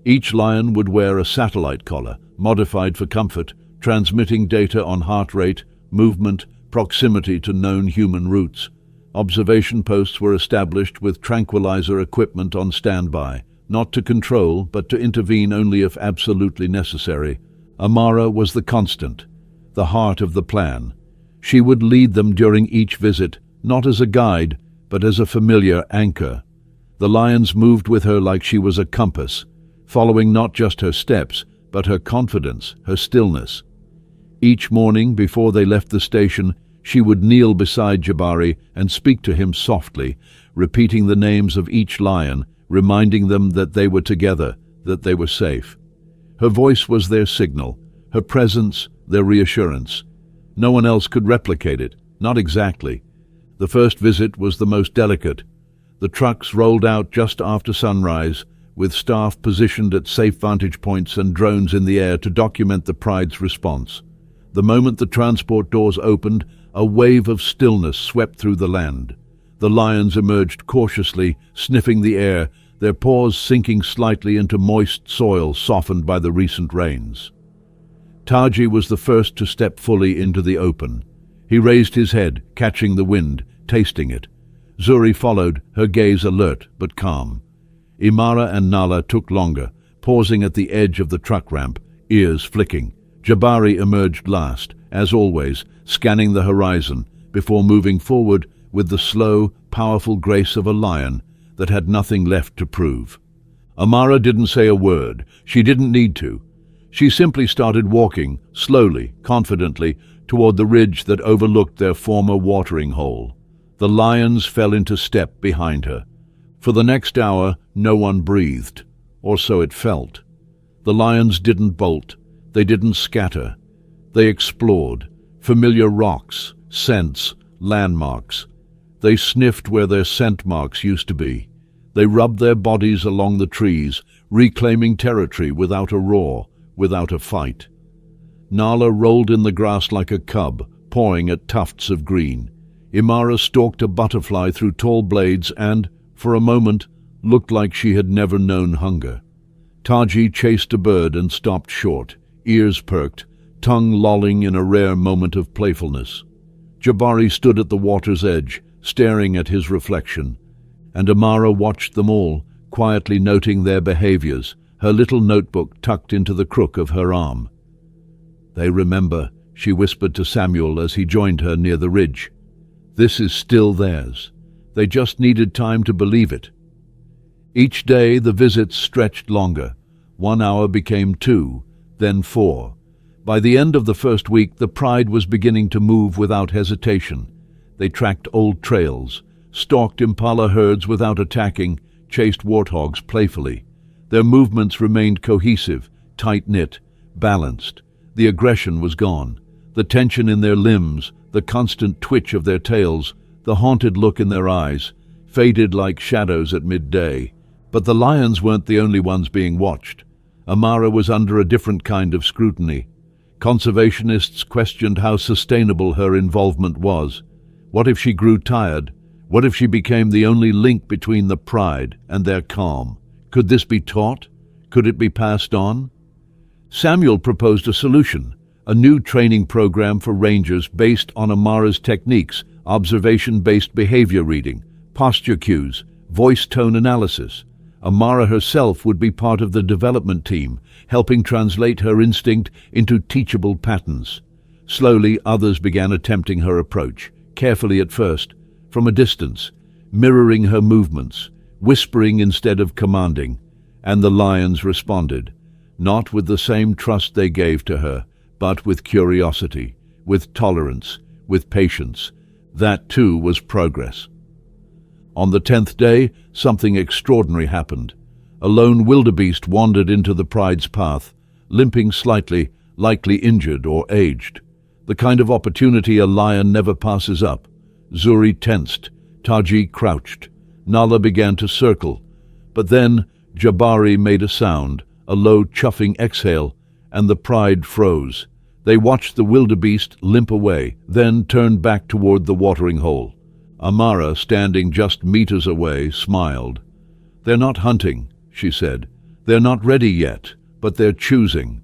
Each lion would wear a satellite collar, modified for comfort, transmitting data on heart rate, movement, proximity to known human routes. Observation posts were established with tranquilizer equipment on standby, not to control, but to intervene only if absolutely necessary. Amara was the constant, the heart of the plan. She would lead them during each visit, not as a guide, but as a familiar anchor. The lions moved with her like she was a compass, following not just her steps, but her confidence, her stillness. Each morning, before they left the station, she would kneel beside Jabari and speak to him softly, repeating the names of each lion, reminding them that they were together, that they were safe. Her voice was their signal, her presence their reassurance. No one else could replicate it, not exactly. The first visit was the most delicate. The trucks rolled out just after sunrise, with staff positioned at safe vantage points and drones in the air to document the pride's response. The moment the transport doors opened, a wave of stillness swept through the land. The lions emerged cautiously, sniffing the air, their paws sinking slightly into moist soil softened by the recent rains. Taji was the first to step fully into the open. He raised his head, catching the wind, tasting it. Zuri followed, her gaze alert but calm. Imara and Nala took longer, pausing at the edge of the truck ramp, ears flicking. Jabari emerged last, as always, scanning the horizon, before moving forward with the slow, powerful grace of a lion that had nothing left to prove. Amara didn't say a word. She didn't need to. She simply started walking, slowly, confidently, toward the ridge that overlooked their former watering hole. The lions fell into step behind her. For the next hour, no one breathed, or so it felt. The lions didn't bolt. They didn't scatter. They explored, familiar rocks, scents, landmarks. They sniffed where their scent marks used to be. They rubbed their bodies along the trees, reclaiming territory without a roar, without a fight. Nala rolled in the grass like a cub, pawing at tufts of green. Imara stalked a butterfly through tall blades and, for a moment, looked like she had never known hunger. Taji chased a bird and stopped short, ears perked, tongue lolling in a rare moment of playfulness. Jabari stood at the water's edge, staring at his reflection, and Amara watched them all, quietly noting their behaviors, her little notebook tucked into the crook of her arm. "They remember," she whispered to Samuel as he joined her near the ridge. "This is still theirs. They just needed time to believe it." Each day the visits stretched longer. 1 hour became 2, then 4. By the end of the first week, the pride was beginning to move without hesitation. They tracked old trails, stalked impala herds without attacking, chased warthogs playfully. Their movements remained cohesive, tight-knit, balanced. The aggression was gone. The tension in their limbs, the constant twitch of their tails, the haunted look in their eyes, faded like shadows at midday. But the lions weren't the only ones being watched. Amara was under a different kind of scrutiny. Conservationists questioned how sustainable her involvement was. What if she grew tired? What if she became the only link between the pride and their calm? Could this be taught? Could it be passed on? Samuel proposed a solution, a new training program for rangers based on Amara's techniques, observation-based behavior reading, posture cues, voice tone analysis. Amara herself would be part of the development team, helping translate her instinct into teachable patterns. Slowly, others began attempting her approach, carefully at first, from a distance, mirroring her movements, whispering instead of commanding, and the lions responded, not with the same trust they gave to her, but with curiosity, with tolerance, with patience. That too was progress. On the 10th day, something extraordinary happened. A lone wildebeest wandered into the pride's path, limping slightly, likely injured or aged. The kind of opportunity a lion never passes up. Zuri tensed, Taji crouched. Nala began to circle. But then Jabari made a sound, a low chuffing exhale, and the pride froze. They watched the wildebeest limp away, then turned back toward the watering hole. Amara, standing just meters away, smiled. "They're not hunting," she said. "They're not ready yet, but they're choosing."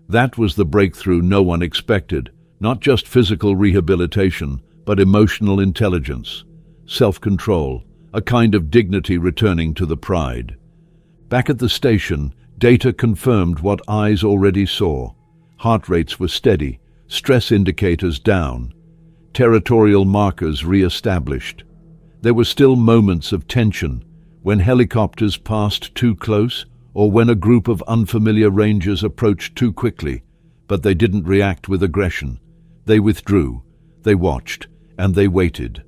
That was the breakthrough no one expected. Not just physical rehabilitation, but emotional intelligence, self-control, a kind of dignity returning to the pride. Back at the station, data confirmed what eyes already saw. Heart rates were steady, stress indicators down, territorial markers re-established. There were still moments of tension, when helicopters passed too close or when a group of unfamiliar rangers approached too quickly, but they didn't react with aggression. They withdrew, they watched, and they waited.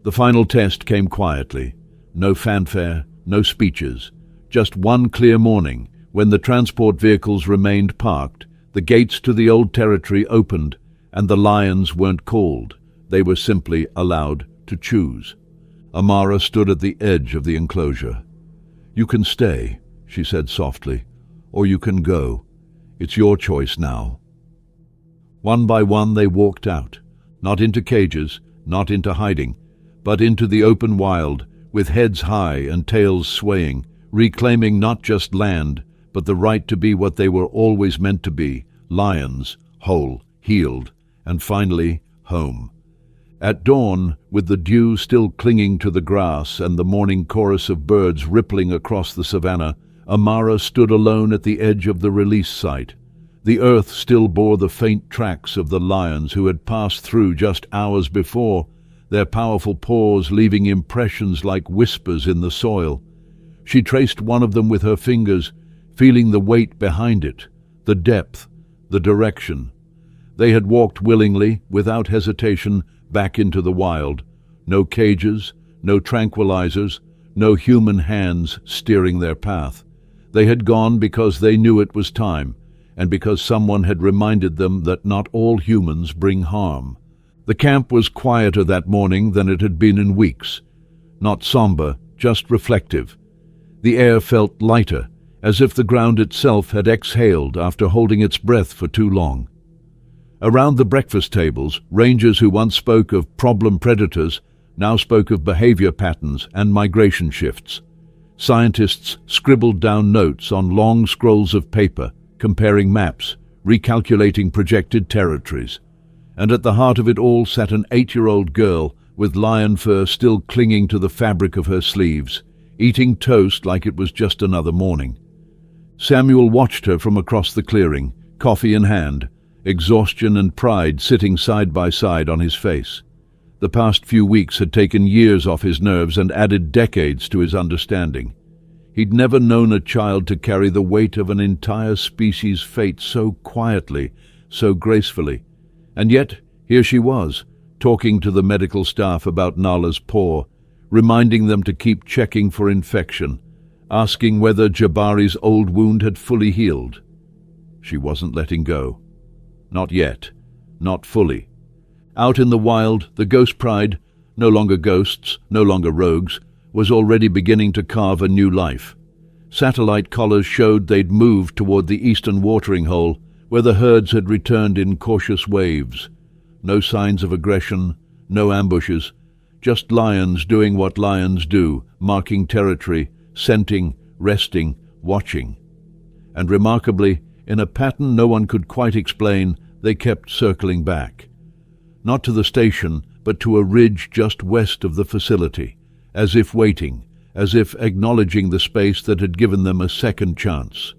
The final test came quietly. No fanfare, no speeches. Just one clear morning, when the transport vehicles remained parked, the gates to the old territory opened, and the lions weren't called. They were simply allowed to choose. Amara stood at the edge of the enclosure. "You can stay," she said softly, "or you can go. It's your choice now." One by one they walked out, not into cages, not into hiding, but into the open wild, with heads high and tails swaying, reclaiming not just land, but the right to be what they were always meant to be, lions, whole, healed, and finally, home. At dawn, with the dew still clinging to the grass and the morning chorus of birds rippling across the savannah, Amara stood alone at the edge of the release site. The earth still bore the faint tracks of the lions who had passed through just hours before, their powerful paws leaving impressions like whispers in the soil. She traced one of them with her fingers, feeling the weight behind it, the depth, the direction. They had walked willingly, without hesitation, back into the wild. No cages, no tranquilizers, no human hands steering their path. They had gone because they knew it was time, and because someone had reminded them that not all humans bring harm. The camp was quieter that morning than it had been in weeks. Not somber, just reflective. The air felt lighter, as if the ground itself had exhaled after holding its breath for too long. Around the breakfast tables, rangers who once spoke of problem predators now spoke of behavior patterns and migration shifts. Scientists scribbled down notes on long scrolls of paper, comparing maps, recalculating projected territories. And at the heart of it all sat an 8-year-old girl with lion fur still clinging to the fabric of her sleeves, eating toast like it was just another morning. Samuel watched her from across the clearing, coffee in hand, exhaustion and pride sitting side by side on his face. The past few weeks had taken years off his nerves and added decades to his understanding. He'd never known a child to carry the weight of an entire species' fate so quietly, so gracefully. And yet, here she was, talking to the medical staff about Nala's paw, reminding them to keep checking for infection, asking whether Jabari's old wound had fully healed. She wasn't letting go. Not yet. Not fully. Out in the wild, the ghost pride, no longer ghosts, no longer rogues, was already beginning to carve a new life. Satellite collars showed they'd moved toward the eastern watering hole, where the herds had returned in cautious waves. No signs of aggression, no ambushes, just lions doing what lions do, marking territory, scenting, resting, watching. And remarkably, in a pattern no one could quite explain, they kept circling back. Not to the station, but to a ridge just west of the facility, as if waiting, as if acknowledging the space that had given them a second chance.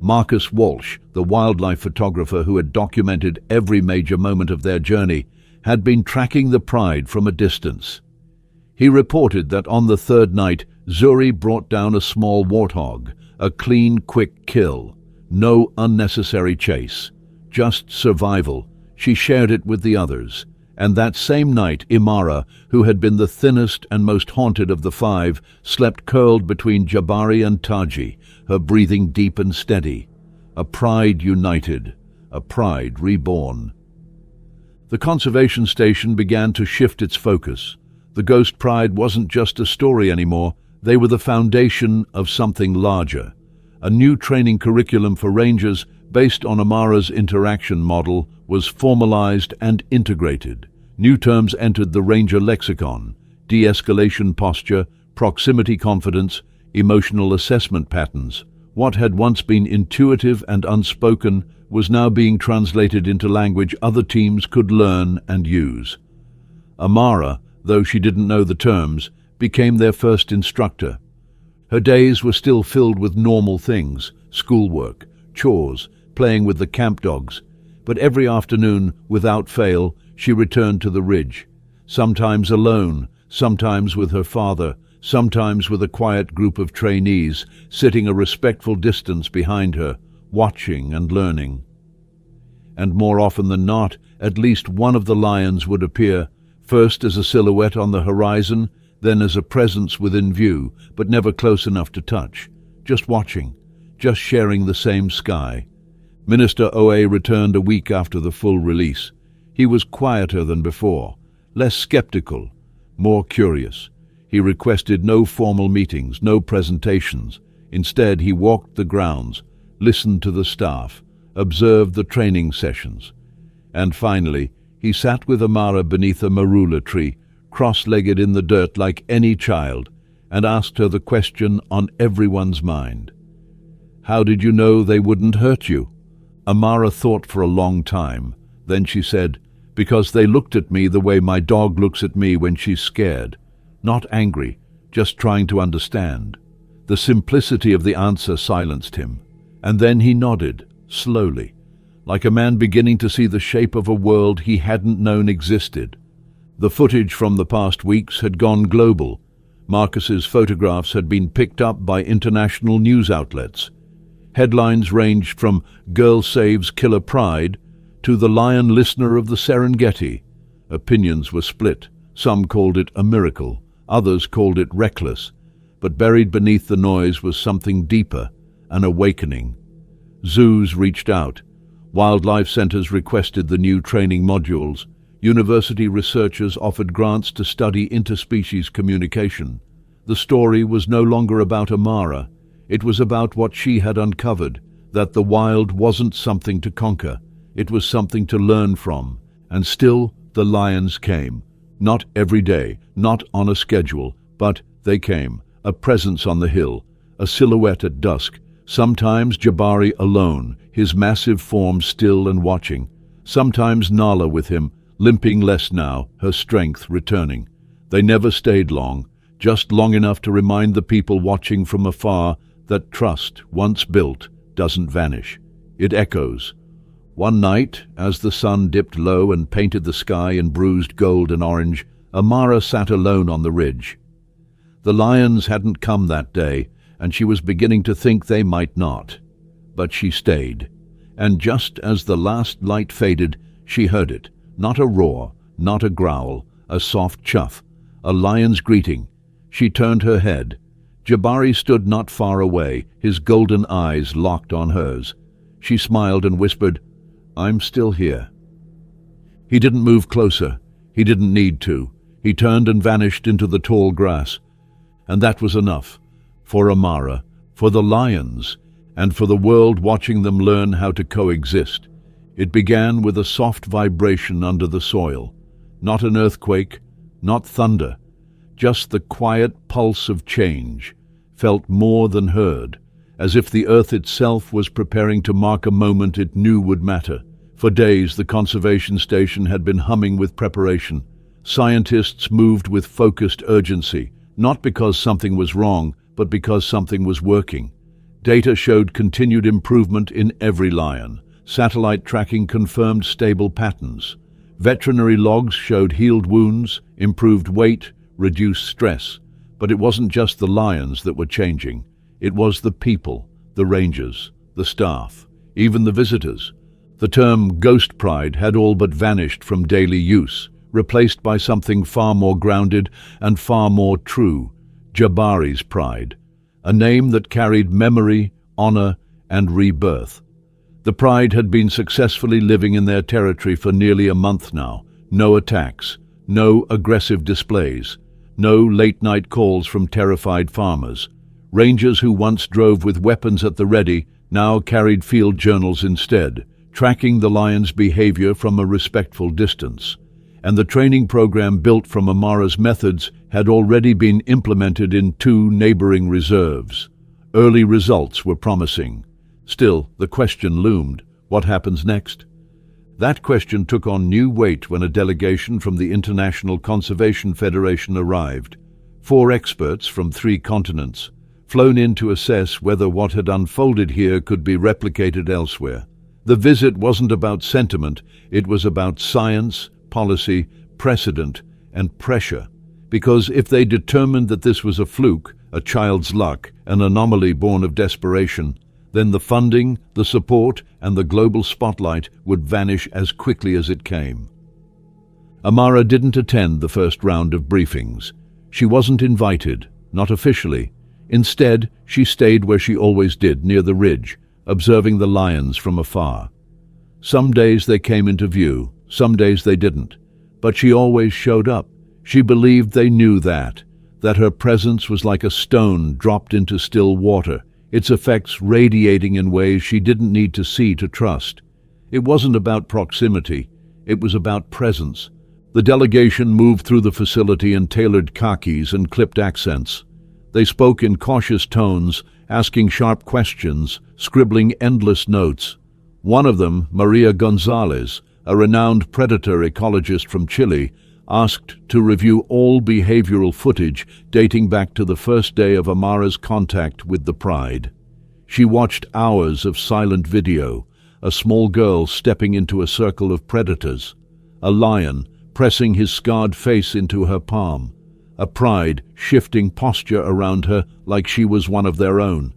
Marcus Walsh, the wildlife photographer who had documented every major moment of their journey, had been tracking the pride from a distance. He reported that on the third night, Zuri brought down a small warthog, a clean, quick kill. No unnecessary chase, just survival. She shared it with the others. And that same night, Imara, who had been the thinnest and most haunted of the 5, slept curled between Jabari and Taji, her breathing deep and steady. A pride united, a pride reborn. The conservation station began to shift its focus. The ghost pride wasn't just a story anymore. They were the foundation of something larger. A new training curriculum for rangers based on Amara's interaction model was formalized and integrated. New terms entered the ranger lexicon: de-escalation posture, proximity confidence, emotional assessment patterns. What had once been intuitive and unspoken was now being translated into language other teams could learn and use. Amara, though she didn't know the terms, became their first instructor. Her days were still filled with normal things: schoolwork, chores, playing with the camp dogs. But every afternoon, without fail, she returned to the ridge, sometimes alone, sometimes with her father, sometimes with a quiet group of trainees, sitting a respectful distance behind her, watching and learning. And more often than not, at least one of the lions would appear, first as a silhouette on the horizon, then as a presence within view, but never close enough to touch, just watching, just sharing the same sky. Minister Oe returned a week after the full release. He was quieter than before, less skeptical, more curious. He requested no formal meetings, no presentations. Instead, he walked the grounds, listened to the staff, observed the training sessions. And finally, he sat with Amara beneath a marula tree, cross-legged in the dirt like any child, and asked her the question on everyone's mind. "How did you know they wouldn't hurt you?" Amara thought for a long time. Then she said, "Because they looked at me the way my dog looks at me when she's scared. Not angry, just trying to understand." The simplicity of the answer silenced him. And then he nodded, slowly, like a man beginning to see the shape of a world he hadn't known existed. The footage from the past weeks had gone global. Marcus's photographs had been picked up by international news outlets. Headlines ranged from "Girl Saves Killer Pride" to "The Lion Listener of the Serengeti." Opinions were split. Some called it a miracle, others called it reckless. But buried beneath the noise was something deeper, an awakening. Zoos reached out. Wildlife centers requested the new training modules. University researchers offered grants to study interspecies communication. The story was no longer about Amara. It was about what she had uncovered, that the wild wasn't something to conquer. It was something to learn from. And still, the lions came. Not every day, not on a schedule, but they came. A presence on the hill, a silhouette at dusk. Sometimes Jabari alone, his massive form still and watching. Sometimes Nala with him, limping less now, her strength returning. They never stayed long, just long enough to remind the people watching from afar that trust, once built, doesn't vanish. It echoes. One night, as the sun dipped low and painted the sky in bruised gold and orange, Amara sat alone on the ridge. The lions hadn't come that day, and she was beginning to think they might not. But she stayed. And just as the last light faded, she heard it. Not a roar, not a growl, a soft chuff, a lion's greeting. She turned her head. Jabari stood not far away, his golden eyes locked on hers. She smiled and whispered, "I'm still here." He didn't move closer. He didn't need to. He turned and vanished into the tall grass. And that was enough. For Amara, for the lions, and for the world watching them learn how to coexist. It began with a soft vibration under the soil. Not an earthquake, not thunder. Just the quiet pulse of change, felt more than heard, as if the earth itself was preparing to mark a moment it knew would matter. For days the conservation station had been humming with preparation. Scientists moved with focused urgency, not because something was wrong, but because something was working. Data showed continued improvement in every lion. Satellite tracking confirmed stable patterns. Veterinary logs showed healed wounds, improved weight, reduced stress. But it wasn't just the lions that were changing. It was the people, the rangers, the staff, even the visitors. The term ghost pride had all but vanished from daily use, replaced by something far more grounded and far more true, Jabari's pride, a name that carried memory, honor, and rebirth. The pride had been successfully living in their territory for nearly a month now. No attacks, no aggressive displays, no late-night calls from terrified farmers. Rangers who once drove with weapons at the ready now carried field journals instead, tracking the lions' behavior from a respectful distance. And the training program built from Amara's methods had already been implemented in 2 neighboring reserves. Early results were promising. Still, the question loomed, what happens next? That question took on new weight when a delegation from the International Conservation Federation arrived. 4 experts from 3 continents, flown in to assess whether what had unfolded here could be replicated elsewhere. The visit wasn't about sentiment, it was about science, policy, precedent, and pressure. Because if they determined that this was a fluke, a child's luck, an anomaly born of desperation, then the funding, the support, and the global spotlight would vanish as quickly as it came. Amara didn't attend the first round of briefings. She wasn't invited, not officially. Instead, she stayed where she always did, near the ridge, observing the lions from afar. Some days they came into view, some days they didn't. But she always showed up. She believed they knew that her presence was like a stone dropped into still water, its effects radiating in ways she didn't need to see to trust. It wasn't about proximity, It was about presence. The delegation moved through the facility in tailored khakis and clipped accents. They spoke in cautious tones, asking sharp questions, scribbling endless notes. One of them, Maria Gonzalez, a renowned predator ecologist from Chile, asked to review all behavioral footage dating back to the first day of Amara's contact with the Pride. She watched hours of silent video, a small girl stepping into a circle of predators, a lion pressing his scarred face into her palm, a Pride shifting posture around her like she was one of their own.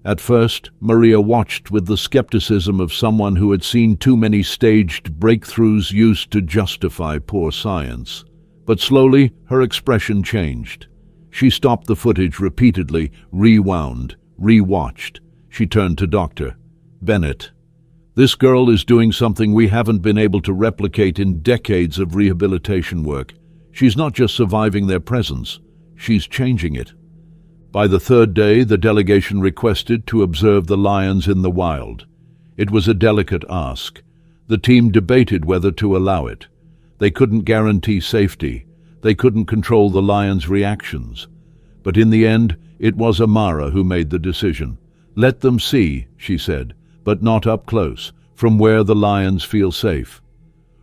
At first, Maria watched with the skepticism of someone who had seen too many staged breakthroughs used to justify poor science. But slowly, her expression changed. She stopped the footage repeatedly, rewound, rewatched. She turned to Dr. Bennett. "This girl is doing something we haven't been able to replicate in decades of rehabilitation work. She's not just surviving their presence, she's changing it." By the third day, the delegation requested to observe the lions in the wild. It was a delicate ask. The team debated whether to allow it. They couldn't guarantee safety. They couldn't control the lions' reactions. But in the end, it was Amara who made the decision. "Let them see," she said, "but not up close, from where the lions feel safe."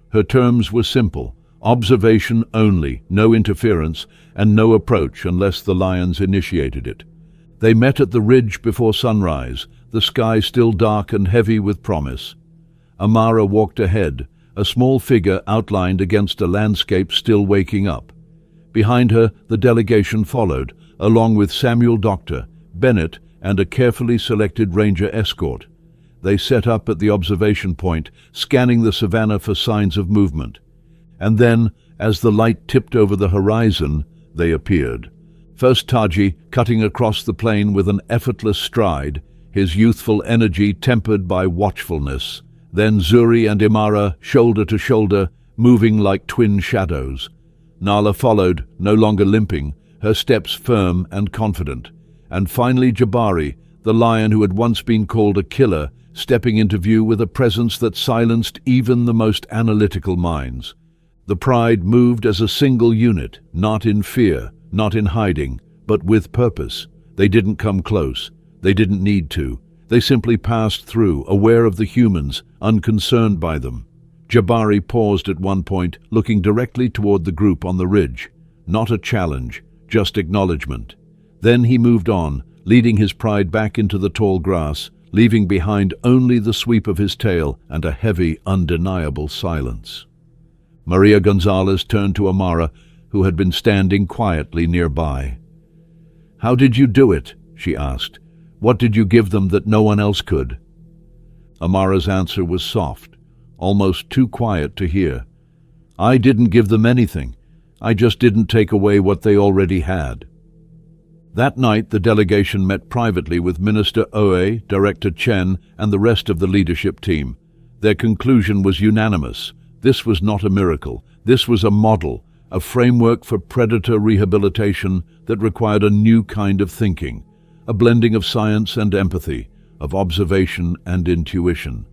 Her terms were simple: observation only, no interference, and no approach unless the lions initiated it. They met at the ridge before sunrise, the sky still dark and heavy with promise. Amara walked ahead, a small figure outlined against a landscape still waking up. Behind her, the delegation followed, along with Samuel Doctor, Bennett, and a carefully selected ranger escort. They set up at the observation point, scanning the savannah for signs of movement. And then, as the light tipped over the horizon, they appeared. First Taji, cutting across the plain with an effortless stride, his youthful energy tempered by watchfulness. Then Zuri and Imara, shoulder to shoulder, moving like twin shadows. Nala followed, no longer limping, her steps firm and confident. And finally Jabari, the lion who had once been called a killer, stepping into view with a presence that silenced even the most analytical minds. The Pride moved as a single unit, not in fear, not in hiding, but with purpose. They didn't come close. They didn't need to. They simply passed through, aware of the humans, unconcerned by them. Jabari paused at one point, looking directly toward the group on the ridge. Not a challenge, just acknowledgement. Then he moved on, leading his Pride back into the tall grass, leaving behind only the sweep of his tail and a heavy, undeniable silence. Maria Gonzalez turned to Amara, who had been standing quietly nearby. "How did you do it?" she asked. "What did you give them that no one else could?" Amara's answer was soft, almost too quiet to hear. "I didn't give them anything. I just didn't take away what they already had." That night, the delegation met privately with Minister Oe, Director Chen, and the rest of the leadership team. Their conclusion was unanimous. This was not a miracle. This was a model, a framework for predator rehabilitation that required a new kind of thinking, a blending of science and empathy, of observation and intuition.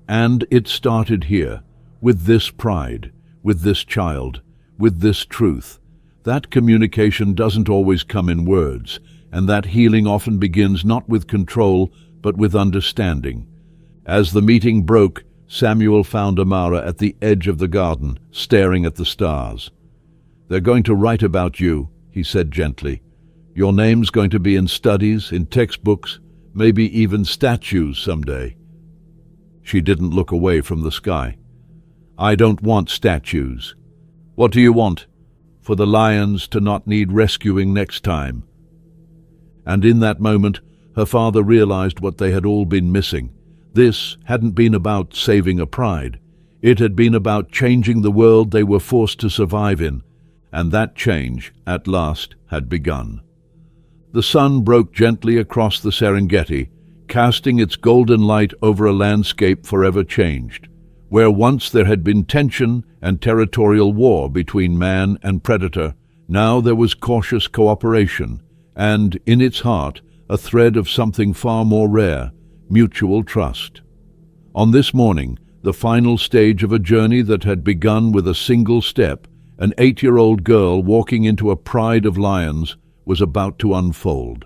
And it started here, with this Pride, with this child, with this truth. That communication doesn't always come in words, and that healing often begins not with control, but with understanding. As the meeting broke, Samuel found Amara at the edge of the garden, staring at the stars. "They're going to write about you," he said gently. "Your name's going to be in studies, in textbooks, maybe even statues someday." She didn't look away from the sky. "I don't want statues." "What do you want?" "For the lions to not need rescuing next time." And in that moment, her father realized what they had all been missing. This hadn't been about saving a Pride. It had been about changing the world they were forced to survive in, and that change, at last, had begun. The sun broke gently across the Serengeti, casting its golden light over a landscape forever changed. Where once there had been tension and territorial war between man and predator, now there was cautious cooperation, and, in its heart, a thread of something far more rare: mutual trust. On this morning, the final stage of a journey that had begun with a single step. An 8-year-old girl walking into a pride of lions was about to unfold.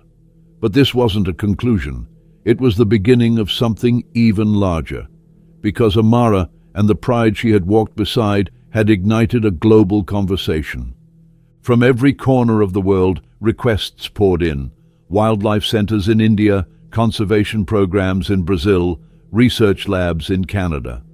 But this wasn't a conclusion. It was the beginning of something even larger, because Amara and the pride she had walked beside had ignited a global conversation. From every corner of the world, requests poured in. Wildlife centers in India, conservation programs in Brazil, research labs in Canada.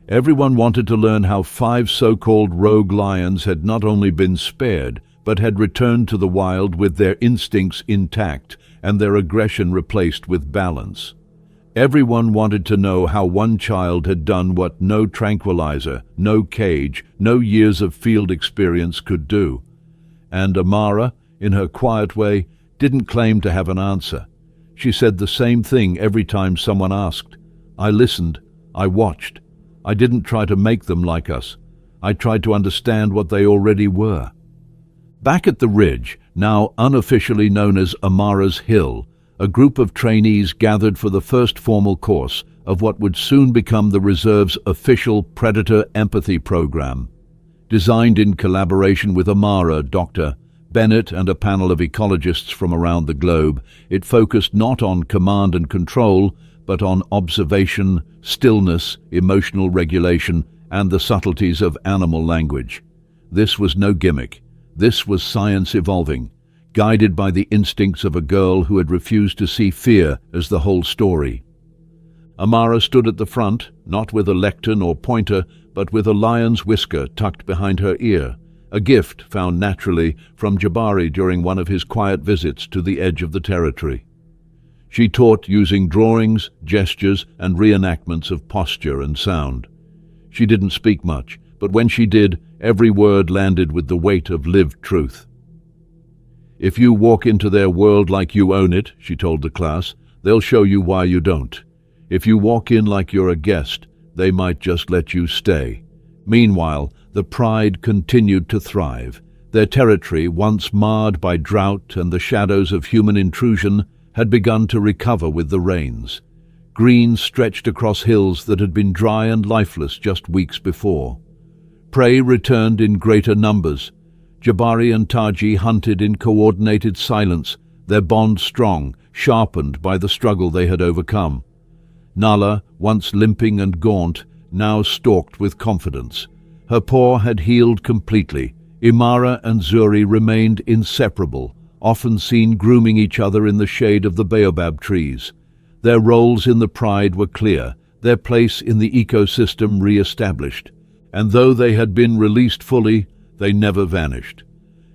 Everyone wanted to learn how 5 so-called rogue lions had not only been spared, but had returned to the wild with their instincts intact and their aggression replaced with balance. Everyone wanted to know how one child had done what no tranquilizer, no cage, no years of field experience could do. And Amara, in her quiet way, didn't claim to have an answer. She said the same thing every time someone asked. I listened, I watched. I didn't try to make them like us. I tried to understand what they already were. Back at the ridge, now unofficially known as Amara's Hill, a group of trainees gathered for the first formal course of what would soon become the reserve's official predator empathy program. Designed in collaboration with Amara, Dr. Bennett, and a panel of ecologists from around the globe, it focused not on command and control, but on observation, stillness, emotional regulation, and the subtleties of animal language. This was no gimmick. This was science evolving, guided by the instincts of a girl who had refused to see fear as the whole story. Amara stood at the front, not with a lectern or pointer, but with a lion's whisker tucked behind her ear, a gift found naturally from Jabari during one of his quiet visits to the edge of the territory. She taught using drawings, gestures, and reenactments of posture and sound. She didn't speak much, but when she did, every word landed with the weight of lived truth. If you walk into their world like you own it, she told the class, they'll show you why you don't. If you walk in like you're a guest, they might just let you stay. Meanwhile, the pride continued to thrive. Their territory, once marred by drought and the shadows of human intrusion, had begun to recover with the rains. Green stretched across hills that had been dry and lifeless just weeks before. Prey returned in greater numbers. Jabari and Taji hunted in coordinated silence, their bond strong, sharpened by the struggle they had overcome. Nala, once limping and gaunt, now stalked with confidence. Her paw had healed completely. Imara and Zuri remained inseparable, often seen grooming each other in the shade of the baobab trees. Their roles in the pride were clear, their place in the ecosystem re-established. And though they had been released fully, they never vanished.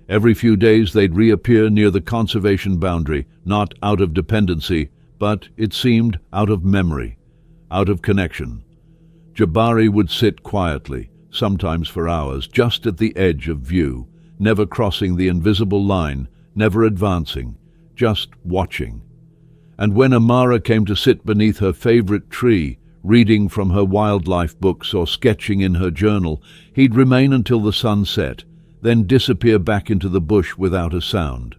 Every few days they'd reappear near the conservation boundary, not out of dependency, but, it seemed, out of memory, out of connection. Jabari would sit quietly, sometimes for hours, just at the edge of view, never crossing the invisible line, never advancing, just watching. And when Amara came to sit beneath her favorite tree, reading from her wildlife books or sketching in her journal, he'd remain until the sun set, then disappear back into the bush without a sound.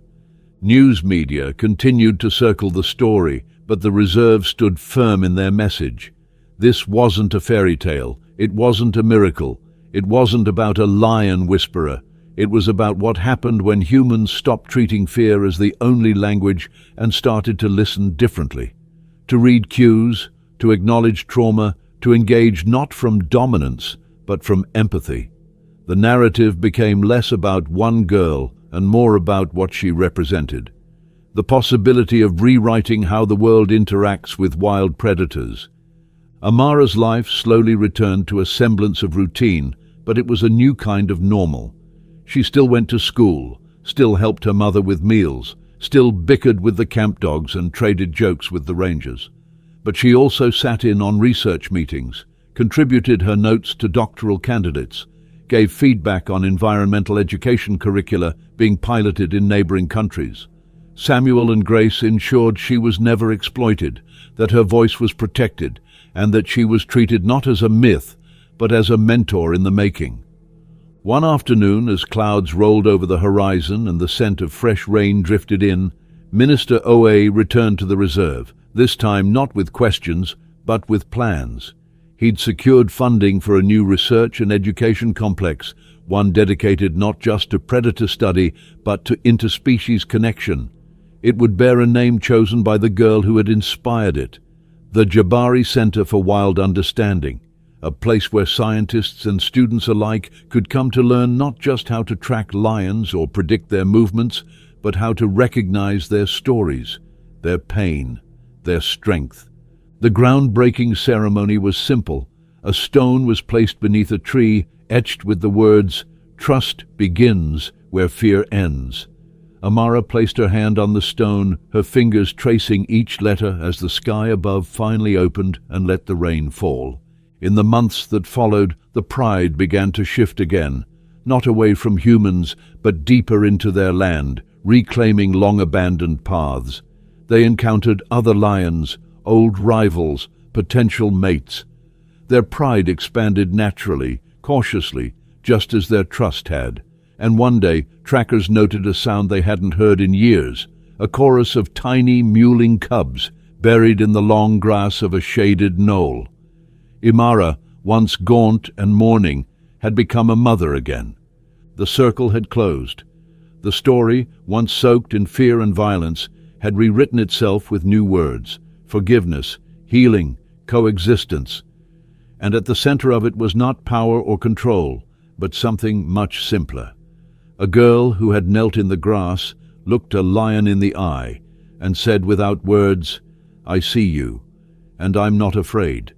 News media continued to circle the story, but the reserve stood firm in their message. This wasn't a fairy tale. It wasn't a miracle. It wasn't about a lion whisperer. It was about what happened when humans stopped treating fear as the only language and started to listen differently, to read cues, to acknowledge trauma, to engage not from dominance, but from empathy. The narrative became less about one girl and more about what she represented. The possibility of rewriting how the world interacts with wild predators. Amara's life slowly returned to a semblance of routine, but it was a new kind of normal. She still went to school, still helped her mother with meals, still bickered with the camp dogs and traded jokes with the rangers. But she also sat in on research meetings, contributed her notes to doctoral candidates, gave feedback on environmental education curricula being piloted in neighboring countries. Samuel and Grace ensured she was never exploited, that her voice was protected, and that she was treated not as a myth, but as a mentor in the making. One afternoon, as clouds rolled over the horizon and the scent of fresh rain drifted in, Minister Oe returned to the reserve, this time not with questions, but with plans. He'd secured funding for a new research and education complex, one dedicated not just to predator study, but to interspecies connection. It would bear a name chosen by the girl who had inspired it, the Jabari Center for Wild Understanding, a place where scientists and students alike could come to learn not just how to track lions or predict their movements, but how to recognize their stories, their pain, their strength. The groundbreaking ceremony was simple. A stone was placed beneath a tree, etched with the words, "Trust begins where fear ends." Amara placed her hand on the stone, her fingers tracing each letter as the sky above finally opened and let the rain fall. In the months that followed, the pride began to shift again, not away from humans, but deeper into their land, reclaiming long-abandoned paths. They encountered other lions, old rivals, potential mates. Their pride expanded naturally, cautiously, just as their trust had. And one day, trackers noted a sound they hadn't heard in years, a chorus of tiny mewling cubs buried in the long grass of a shaded knoll. Imara, once gaunt and mourning, had become a mother again. The circle had closed. The story, once soaked in fear and violence, had rewritten itself with new words: forgiveness, healing, coexistence. And at the center of it was not power or control, but something much simpler. A girl who had knelt in the grass looked a lion in the eye and said without words, "I see you, and I'm not afraid."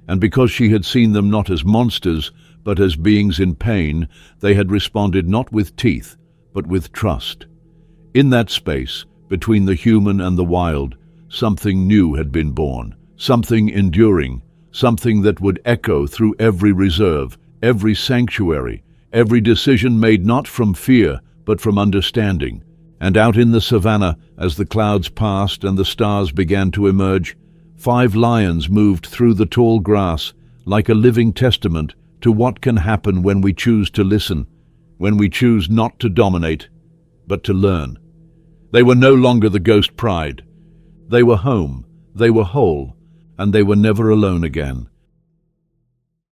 And because she had seen them not as monsters, but as beings in pain, they had responded not with teeth, but with trust. In that space, between the human and the wild, something new had been born, something enduring, something that would echo through every reserve, every sanctuary, every decision made not from fear, but from understanding. And out in the savannah, as the clouds passed and the stars began to emerge, 5 lions moved through the tall grass, like a living testament to what can happen when we choose to listen, when we choose not to dominate, but to learn. They were no longer the ghost pride. They were home, they were whole, and they were never alone again.